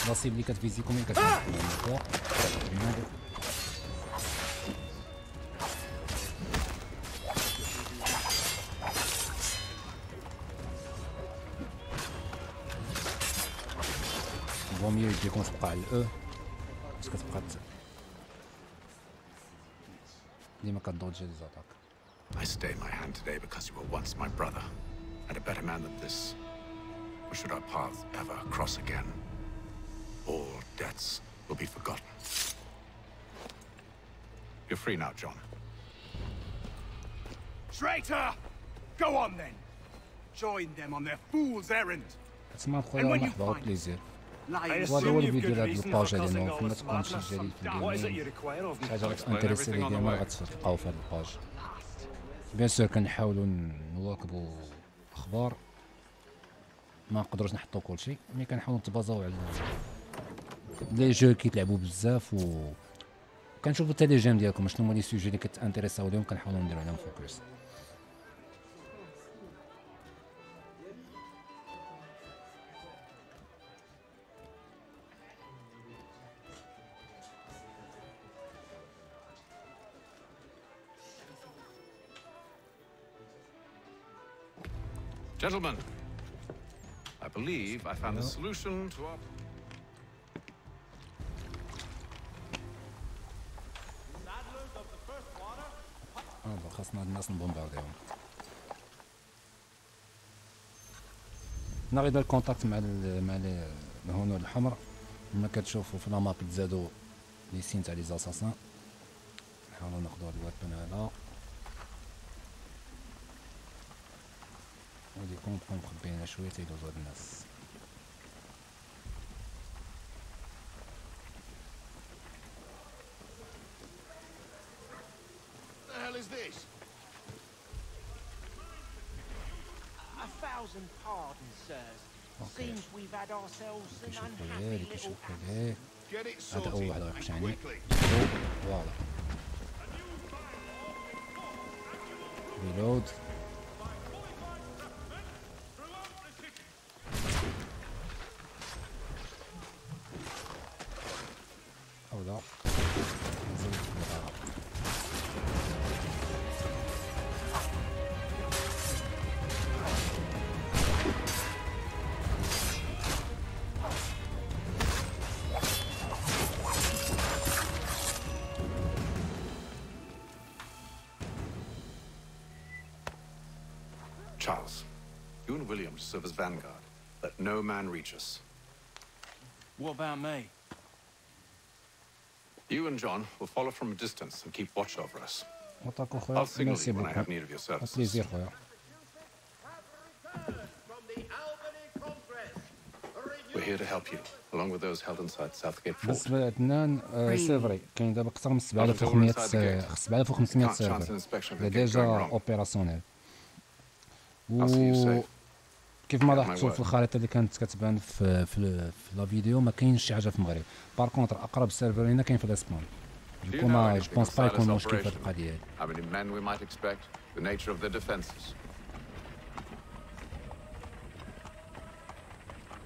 لاسيب اللي كتفيزيكم اللي كتفيزيكم من الفوق. فوميو يجيكم تبقى على الاو باش كتبقى ديما كدوجي لي زاتاك.
I stay my hand today because you were once my brother, and a better man than this. Or should our paths ever cross again, all debts will be forgotten.
You're free now, John.
Traitor! Go on then. Join them on their fool's errand.
تسمع خويا مرحبا وبليزير. وهذا هو الفيديو ديال هاد الباج هادي فين ما تكون شي جديد في الجيمين شي حاجه غتانتريسي لي ديما غتلقاو في هاد الباج. بيان سور كنحاولوا نواكبوا اخبار ما نقدروش نحطوا كلشي مي كنحاولوا نتبازاو على لي جو كيتلعبوا بزاف و كنشوفوا حتى لي جيم ديالكم شنو هما لي سوجي اللي كتانتريساو ليهم كنحاولوا نديرو عليهم فوكس.
Gentlemen, I believe I found the solution to our...
خاصنا هاد الناس نبومبارديهم. هنا غيدير كونتاكت مع الهنود الحمر كما كتشوفوا في لاماب تزادوا لي سين تاع لي زاساسان. نحاولوا ناخدو هاد الويبن هذا وديكم نبقاو مخبيين شويه تيدوزو هاد الناس.
What the hell is this?
and pardon, sirs. Seems we've had ourselves an
كيشوفوا
unhappy
ليه
little
كيشوفوا ليه
Get it
هذا أول
sorted
واحد رايح
and
يعني
quickly.
فوالا ريلود أو لا نزلت بالغرض
Charles, you and William serve as vanguard. Let no man reach us.
What about me?
You and John will follow from a distance and keep watch over us.
وطاكو
I'll
خويا
signal
ميرسي
you when I
بوكو
have need of your services.
بليزير خويا
We're here to help you, along with those held inside Southgate Fort.
بالنسبة لعدنان سي فري كاين دابا أكثر من 7500 7500 سيرفر اللي ديجا اوبيراسيونيل و كيف ما لاحظتوا في الخريطة اللي كانت كتبان في لا فيديو ما كاينش شي حاجة في المغرب بار كونتر أقرب سيرفر لينا كاين في الإسبان دوكو ما جو بونس با يكون مشكل في هاد القضية هادي.
How many men we might expect, the nature of their defenses.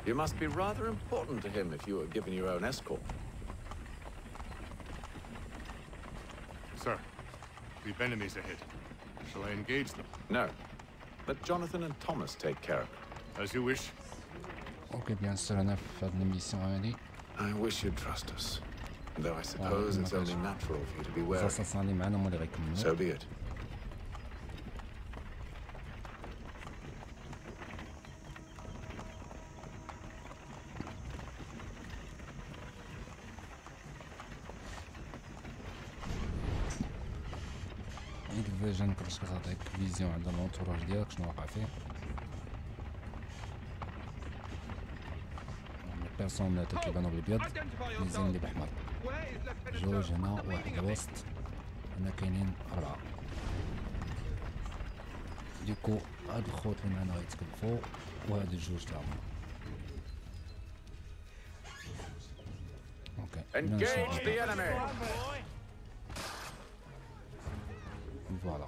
You must be rather important to him if you were given your own escort.
Sir, we've enemies ahead. Shall I engage them?
No. Let Jonathan and Thomas take care of it.
As you wish.
اوكي بيان سور أنا في هاد الميسيون هادي
I wish you'd trust us. Though I suppose it's only natural for you to be wary.
زاساسان اللي معانا هما اللي غيكملوا
So be it.
هيك الفيجن كيفاش كتعطيك فيزيون على لونتوراج ديالك شنو واقع فيه بيرسون كيبانو بالابيض ميزين اللي باحمر جوج هنا واحد الوسط هنا كاينين 4 ديكو هاد الخوت اللي معنا غيتكلفو وهاد الجوج تاعهم اوكي
Engage the enemy.
فوالا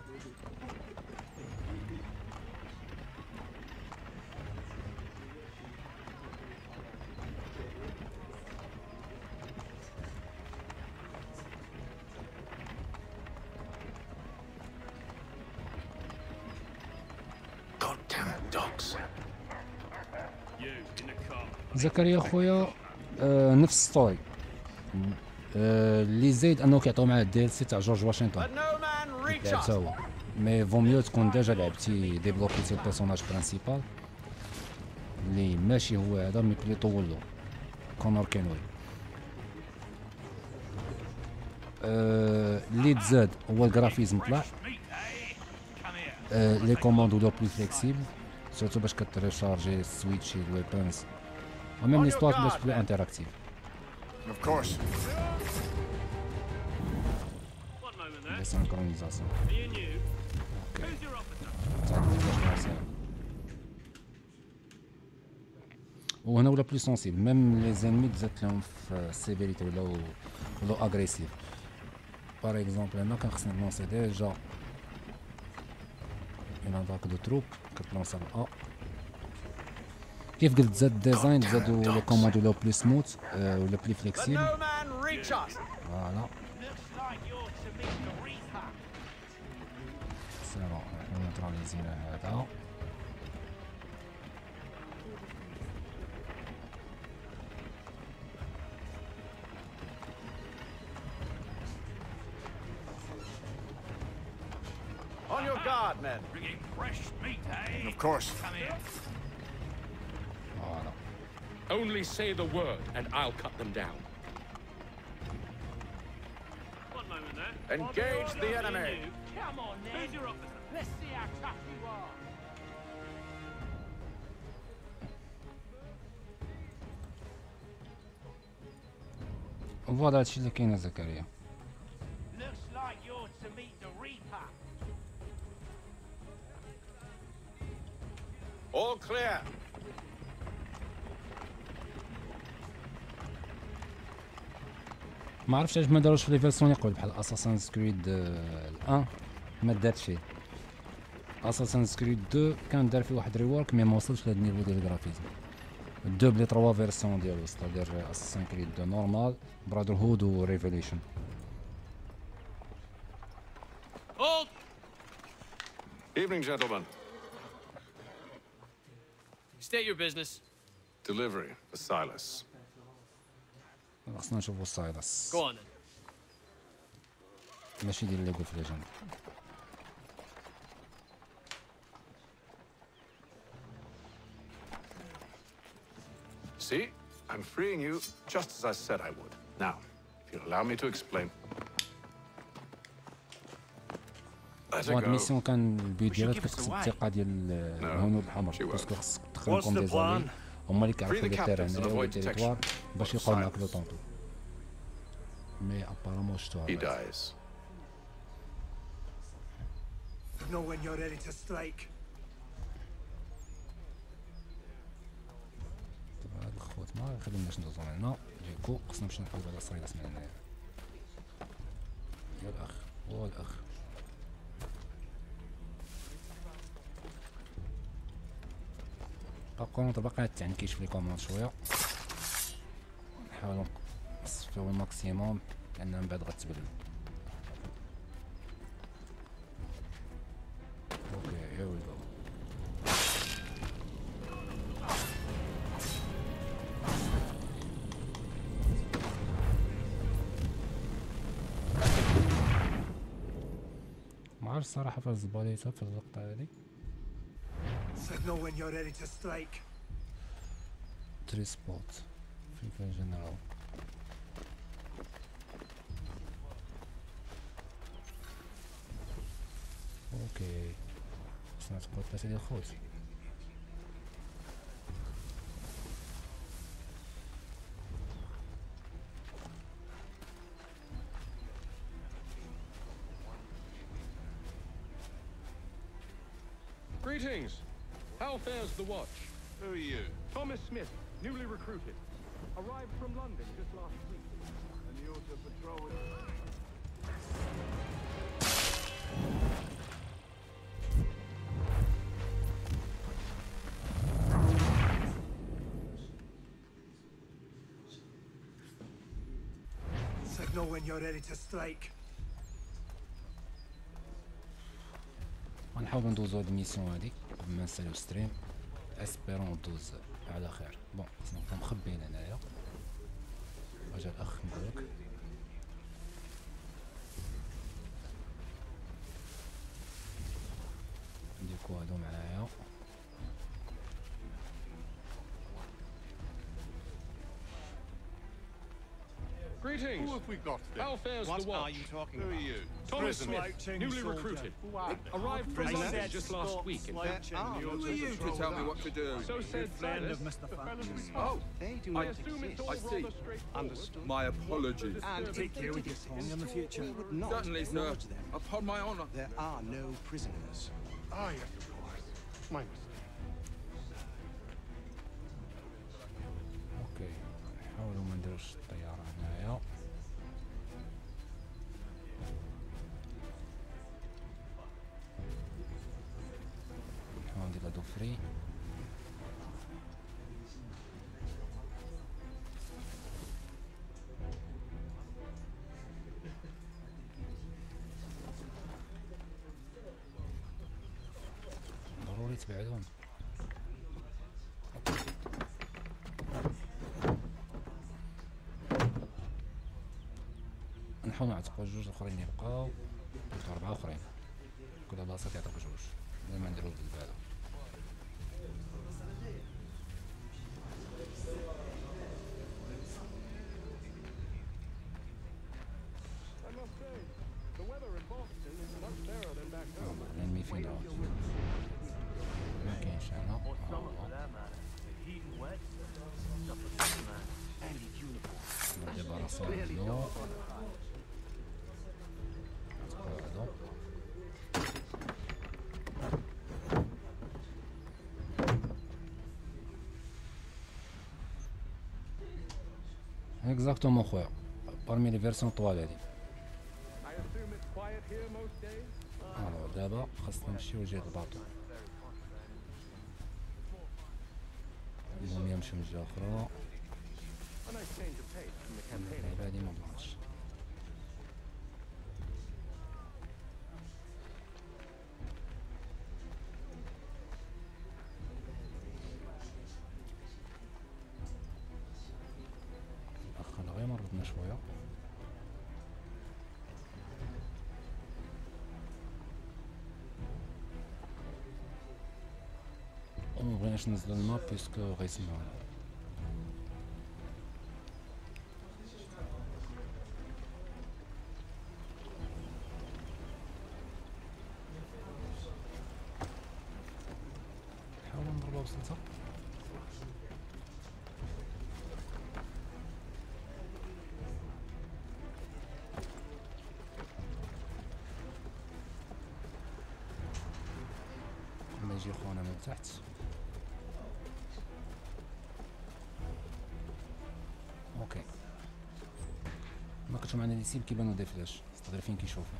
زكريا خويا نفس ستوري اللي زايد انه كيعطيو معاه الدي ال سي تاع جورج واشنطن لعب تا هو مي فو ميو تكون ديجا لعبتي ديبلوكيتي البيرسوناج برينسيبال اللي ماشي هو هذا مي بليطو ولو كونور كينوي اللي تزاد هو الجرافيزم طلع لي كوموند ولو بلو فليكسيبل سورتو باش كتريشارجي السويتشي الويبونز وميم ليستوار باش بلو انتراكتيف
Of course.
La synchronisation. وهنا ولا بلو سونسيبل ميم لي زانمي تزادت لهم في السيفيريتي ولاو اغريسيف باغ اكزومبل هنا كان خصني نلونسي ديجا اون اتاك دو تروب كتلونسا ا كيف قلت زاد الديزاين زادوا لي كوموند ولاو بلو سموث ولا بلو فليكسيبل فوالا سي بون حنا نيوتراليزينا هذا
On your guard, men.
Bringing fresh meat, eh?
Of course.
Come here.
فوالا
Only say the word, and I'll cut them down.
One moment there.
Engage the enemy.
Come on, then. Who's your officer? Let's see how tough you are.
فوالا هادشي اللي كاين يا زكريا
Looks like you're to meet the Reaper.
All clear.
ما عرفتش علاش ما داروش في لي فيرسون يقول بحال اساسن سكريد 1 ما دار شي. اساسن سكريد 2 كان دار فيه واحد ريورك مي ما وصلش لهاد النيفو ديال الجرافيزم. دو بلي 3 فيرسون ديالو ستادير اساسن كريد 2 نورمال برادر هود و ريفوليوشن.
Evening, gentlemen.
State your business.
Delivery for Silas.
خصنا نشوفو سايلس.
Go on then.
ماشي ديال ليغو اوف ليجند.
See? I'm freeing you just as I said I would. Now, if you'll allow me to explain.
واحد الميسيون كان البيو ديالها كتقصد الثقه ديال الهنود الحمر باسكو خصك تخلقهم دي زالي هما اللي كيعرفوا لي التيران لي التيريتوار باش يلقاو معاك لو طونطو مي ابارامون شفتوها.
He dies.
Know when you're ready to strike.
هاد الخوت ما يخليوناش ندوزو من هنا ديكو خصنا نمشيو نحاولو على صيدس من هنايا. يا الاخ هو الاخ كونتر باقي تعنكيش في لي كوموند شويه نحاولو نصفيو الماكسيموم لان من بعد غتبدل. اوكي هير وي جو. ما عرفت الصراحه في الزباليته في اللقطه هادي.
Signal when you're ready to strike.
3 spots. FIFA General. اوكي خصنا تقول 3 ديال الخوت.
Greetings. How fares the watch?
Who are you?
Thomas Smith, newly recruited. Arrived from London just last week.
And you're to patrol it.
Signal when you're ready to strike.
غنحاولو ندوزو هاد الميسيون هادي قبل ما نساليو ستريم اسبيرون دوز على خير. بون خصنا نبقاو مخبيين هنايا. اجا الاخ مبروك. ديكو هادو معايا.
Greetings.
Who have we got then?
How fares the watch?
What are you talking about? Who are you?
Thomas Smith,
Slouching
newly
soldier.
recruited.
What?
Arrived from
Prisoner.
London just last week.
Who are you to tell me what to do?
So said
Friend
Silas.
of Mr. Falcon's.
Oh,
They do
I
not
assume it's all
exist.
I see.
rather straightforward.
Understood.
my apologies.
And take care with your tongue in the future. We would not
Certainly, sir.
acknowledge them.
Upon my honor.
There are no prisoners.
Ah, yes, of course. My mistake.
اوكي نحاولو ما نديروش الطيارة هنايا. نحاول ندير هادو فري. ضروري تبعدهم. نحاول نعتقو جوج الاخرين يبقاو و 4 اخرين كل بلاصه يعطيوك جوج بلا ما نديرو بالبالة.
I must say, the weather in Boston is much better than back home.
الانمي فين راهو ما كاينش هنا. دابا راه صار هادو اكزاكتومون خويا بارمي لي فيرسيون طوال هادي. الو دابا خاصنا نمشيو لجهة الباطو. المهم نمشيو من جهة أخرى. اللعبة هادي مبغاتش. أخنا غير مرضنا شوية. ومبغيناش ننزلو الماب بيسكو غيسمعونا. نحاولو نضربو بسلطة. لما يجي خونا من تحت. اوكي ما كنتو معنا لي سيب كيبانو دي فلاش صدر فين كيشوفو.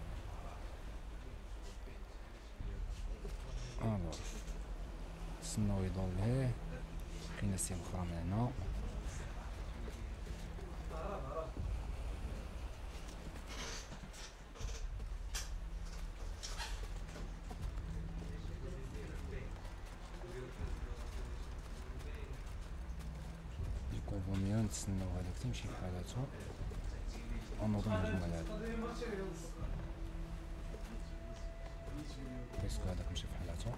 الوغ نستناو يضل لهيه. كاينه سيب اخرى من هنا. كونفونيون نتسناو هذاك تيمشي بحالاتو ونوضو نهجمو على هذا بيسكو هذاك مشى بحالاتو.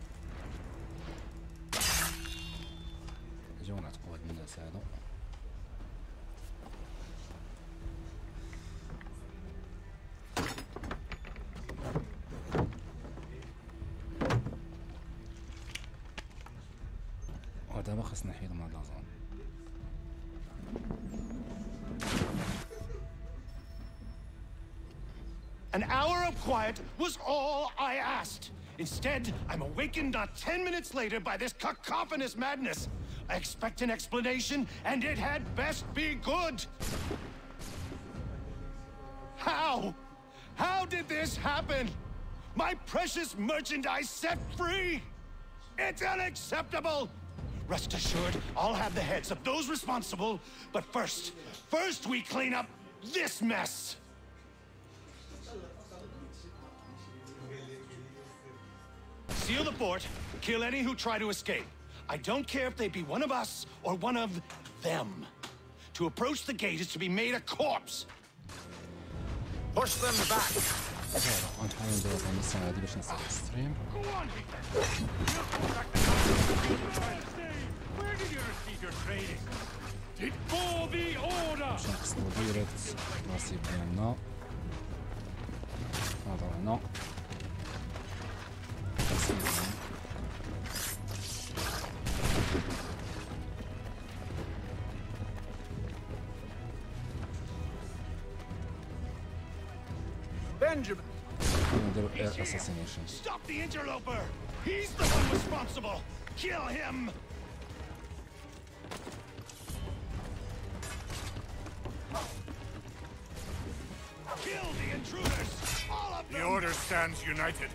نجيو نعتقو هاد الناس هادو. ودابا خاصنا نحيدو من هاد لازون.
An hour of quiet was all I asked. Instead, I'm awakened not 10 minutes later by this cacophonous madness. I expect an explanation, and it had best be good. How? How did this happen? My precious merchandise set free? It's unacceptable! Rest assured, I'll have the heads of those responsible, but first we clean up this mess! Seal the fort, kill any who try to escape. I don't care if they be one of us or one of them. To approach the gate is to be made a corpse.
Push them back.
غنحاول نديرو هاد الميسيون هادي باش نصير ستريم.
Where did you receive your training? Did for the order.
باش نقصدو ديريكت نصيب ديالنا. هذا هنا.
Benjamin! Stop the interloper! He's the one responsible! Kill him! Kill the intruders! All of them!
The order stands united.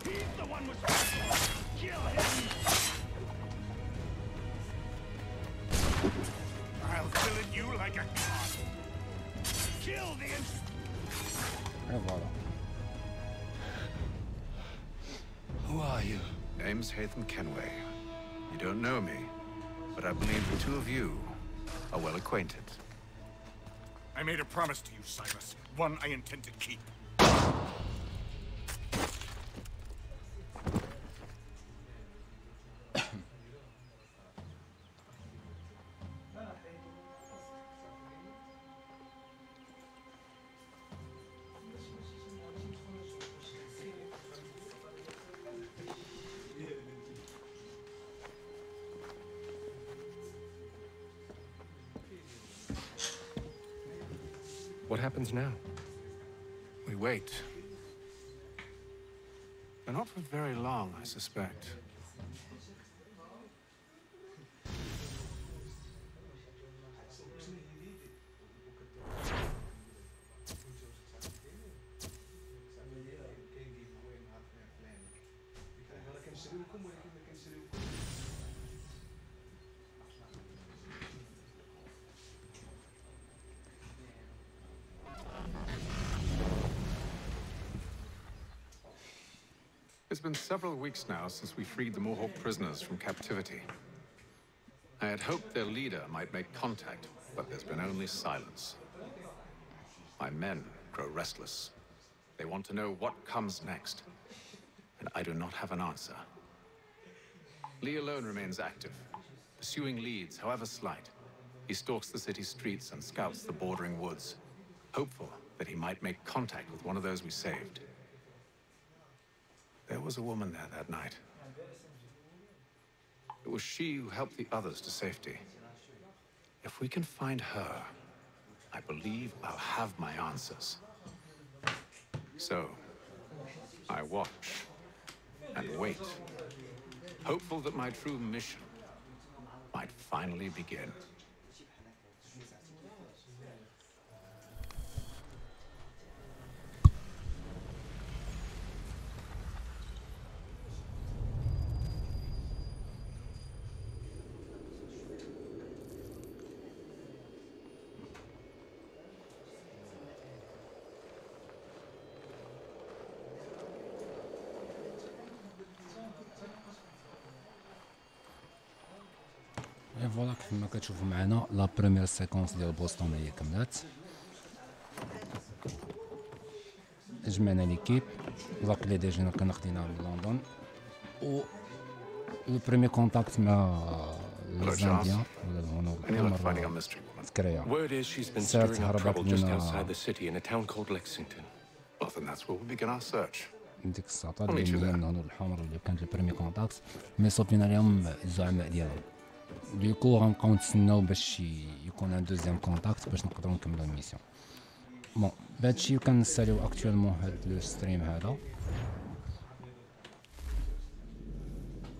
He's the one responsible! Kill him!
I'll fill you like a god.
Kill the
Et voilà.
Who are you?
Name's Hatham Kenway. You don't know me, but I believe the two of you are well acquainted.
I made a promise to you, Silas. One I intend to keep.
What happens now?
We wait. But not for very long, I suspect. It's been several weeks now since we freed the Mohawk prisoners from captivity. I had hoped their leader might make contact, but there's been only silence. My men grow restless. They want to know what comes next, and I do not have an answer. Lee alone remains active, pursuing leads, however slight. He stalks the city streets and scouts the bordering woods, hopeful that he might make contact with one of those we saved. There was a woman there that night. It was she who helped the others to safety. If we can find her, I believe I'll have my answers. So, I watch and wait, hopeful that my true mission might finally begin.
فوالا كيفما كتشوفوا معنا لا بروميير سيكونس ديال بوسطن هي كملات. جمعنا ليكيب لاك لي ديجا كنا خديناها من لندن و لو بريمي كونتاكت مع الزانديان ولا الهونور تكريا سات هربت لينا ديك الساطة اللي هي من الهونور الحمر اللي كانت البريمي كونتاكت مي صوبينا ليهم الزعماء ديالهم. ديكو غنبقاو نتسناو باش يكون ان دوزيام كونتاكت باش نقدروا نكملوا الميسيون. بون بهادشي كنساليو اكطوالمون هاد لو ستريم هذا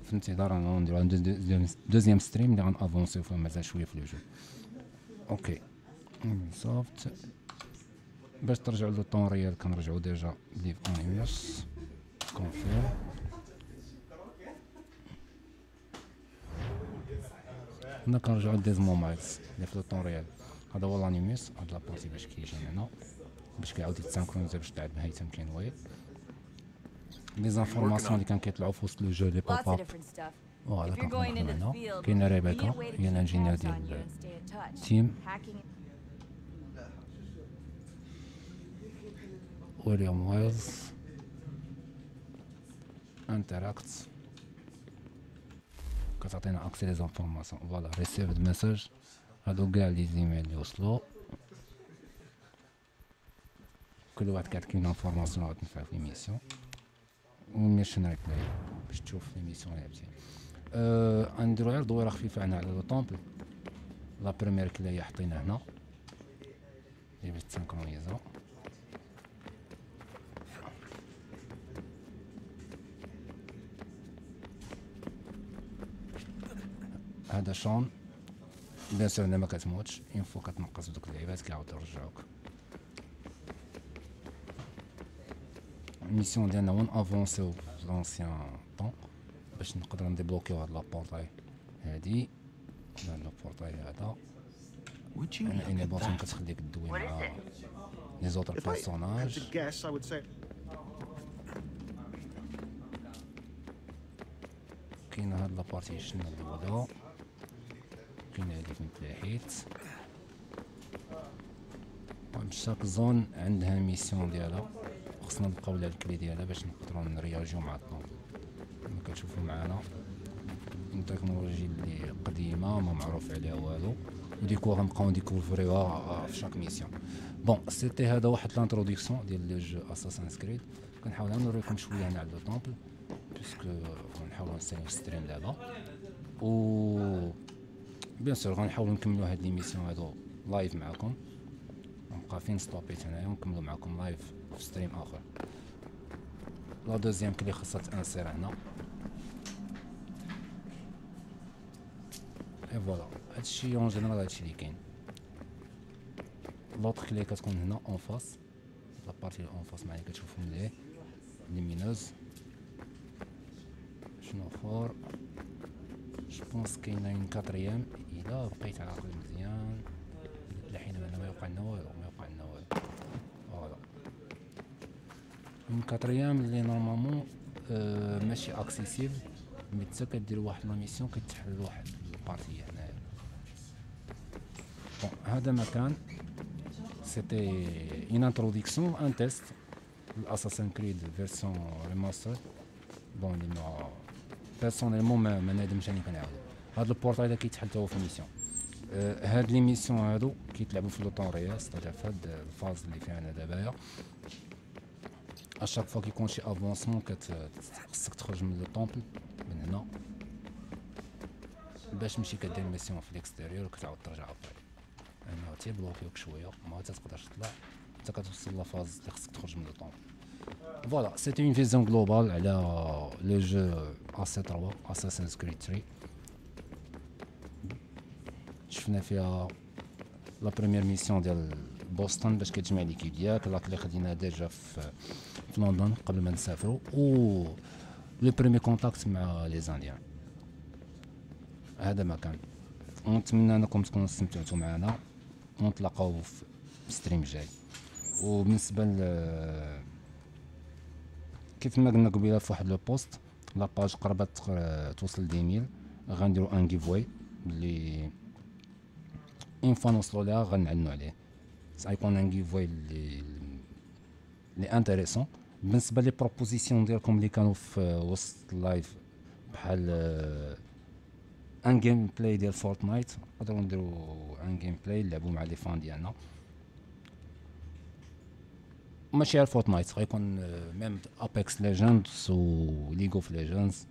في انتظار اننا نديرو دوزيام ستريم اللي غنافونسيو فيه مازال شويه في لو جو. اوكي صافت باش ترجعوا لو طون ريال كنرجعوا ديجا ليف انيميوس كونفير هنا كنرجعو لديزمون مايكس اللي في لو طون ريال. هذا هو لانيميوس هاد لابارتي باش كيجي هنا باش كيعاود يتسانكرونيزي باش تلعب بهيثم كينوي لي زانفورماسيون اللي كان كيطلعوا في وسط لو جو لي بوب اب. فوالا كنكونوا هنا كاينه ريبيكا هي الانجينيور ديال التيم ويليام ويلز انتراكت كتعطينا اكسي لي زانفورماسيون. فوالا ريسيفد ميساج هادو كاع لي زيميل اللي وصلوا كل واحد كيعطيك انفورماسيون غتنفع في ليميسيون وميشن ريبلاي باش تشوف ليميسيون اللي لعبتي. غنديرو غير دويره خفيفه هنا على لو طومبل. لا بروميير كلايه حطينا هنا اللي باش تسانكرونيزا. هذا شون بيان سور ما كتموتش اون فوا كتنقص بدوك اللعيبات كيعاودو يرجعوك. الميسيون ديالنا هو نافونسيو في لونسيان طون باش نقدروا نديبلوكيو هاد لابورطاي هادي ولا لابورطاي هذا. انا بوطون كتخليك تدوي مع لي زوطر بيرسوناج. كاين هاد لابارتي شنو الاولى كاين هادي فين تلاحيت شاك زون عندها الميسيون ديالها خصنا نبقاو لها الكلي ديالها باش نقدروا نرياجيو مع الطون. كما كتشوفوا معنا اون تكنولوجي اللي قديمه ما معروف عليها والو وديكو غنبقاو نديكوفريوها في شاك ميسيون. بون سيتي هذا واحد لانتروداكسيون ديال لو جو اساسان سكريد. كنحاول نوريكم شويه هنا على لو طومبل باسكو غنحاولوا نساليو ستريم دابا و بيان سور غنحاولوا نكملوا هاد ليميسيون هادو لايف معكم. نبقى فين ستوبيت هنايا ونكملوا معكم لايف في ستريم اخر. لا دوزيام كلي خاصها تانسير هنا اي فوالا هادشي اون جينيرال هادشي اللي كاين. لوطر كلي كتكون هنا اون فاس لابارتي اون فاس معايا كتشوفوا مليح ليمينوز شنو اخر جو بونس كاينه اون كاتريام الا بقيت عاقل مزيان لحين انا ما يوقع لنا والو فوالا اون كاتريام اللي نورمالمون ماشي اكسيسيبل مي حتى كدير واحد لا ميسيون كتحل واحد البارتي هنايا بون هذا مكان سيتي اون انتروداكسيون ان تيست الاساسن كريد فيرسون ريماستر بون اللي ما بيرسونيلمون ما نادمش راني كنعاود هاد البورتاي اللي كيتحل تا هو في الميسيون هاد لي ميسيون هادو كيتلعبوا في لو طون ريال ستادير في هاد الفاز اللي فيها انا دابايا اشاك فوا كيكون شي افونسمون خصك تخرج من لو طومبل من هنا باش تمشي كدير ميسيون في ليكستيريور وكتعاود ترجع ابري انا تيبلوكيوك شويه ما تقدرش تطلع حتى كتوصل لافاز اللي خصك تخرج من لو طومبل فوالا سيتي اون فيزيون جلوبال على لو جو AC3 Assassin's Creed 3 شفنا فيها لا بريمير ميسيون ديال بوسطن باش كتجمع ليكيب ديالك لاك اللي خدينا ديجا في لندن قبل ما نسافروا و لو بريمير كونتاكت مع لي زانديان هذا ما كان ونتمنى انكم تكونوا استمتعتوا معنا ونتلاقاو في ستريم جاي وبالنسبه كيف ما قلنا قبيله في واحد لو بوست لاباج قربت توصل 10000 غنديرو ان جيفواي اللي اون فوا نوصلوا ليها غنعلنوا عليه غيكون ان جيفواي اللي انتريسون بالنسبه لي بروبوزيسيون ديالكم اللي كانوا في وسط اللايف بحال ان جيم بلاي ديال فورتنايت نقدروا نديروا ان جيم بلاي نلعبوا مع لي فان ديالنا ماشي غير فورتنايت غيكون ميم ابيكس ليجندز و ليغ اوف ليجندز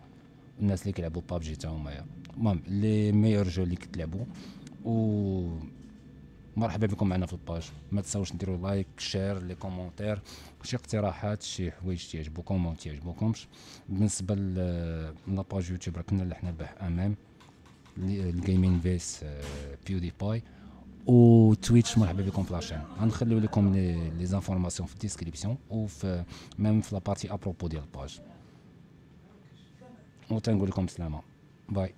الناس اللي كيلعبوا بابجي تا هما المهم لي ميور جو اللي كتلعبوا و مرحبا بكم معنا في الباج ما تنساوش ديروا لايك شير لي كومونتير شي اقتراحات شي حوايج تعجبوكم وما تعجبوكمش بالنسبه لاباج يوتيوب راه كنا حنا البارح امام الجيمين فيس بيودي باي و تويتش مرحبا بكم في لاشين غنخليو لكم لي زانفورماسيون في الديسكريبسيون و في ميم في لابارتي ابروبو ديال الباج و تنقول لكم سلامه باي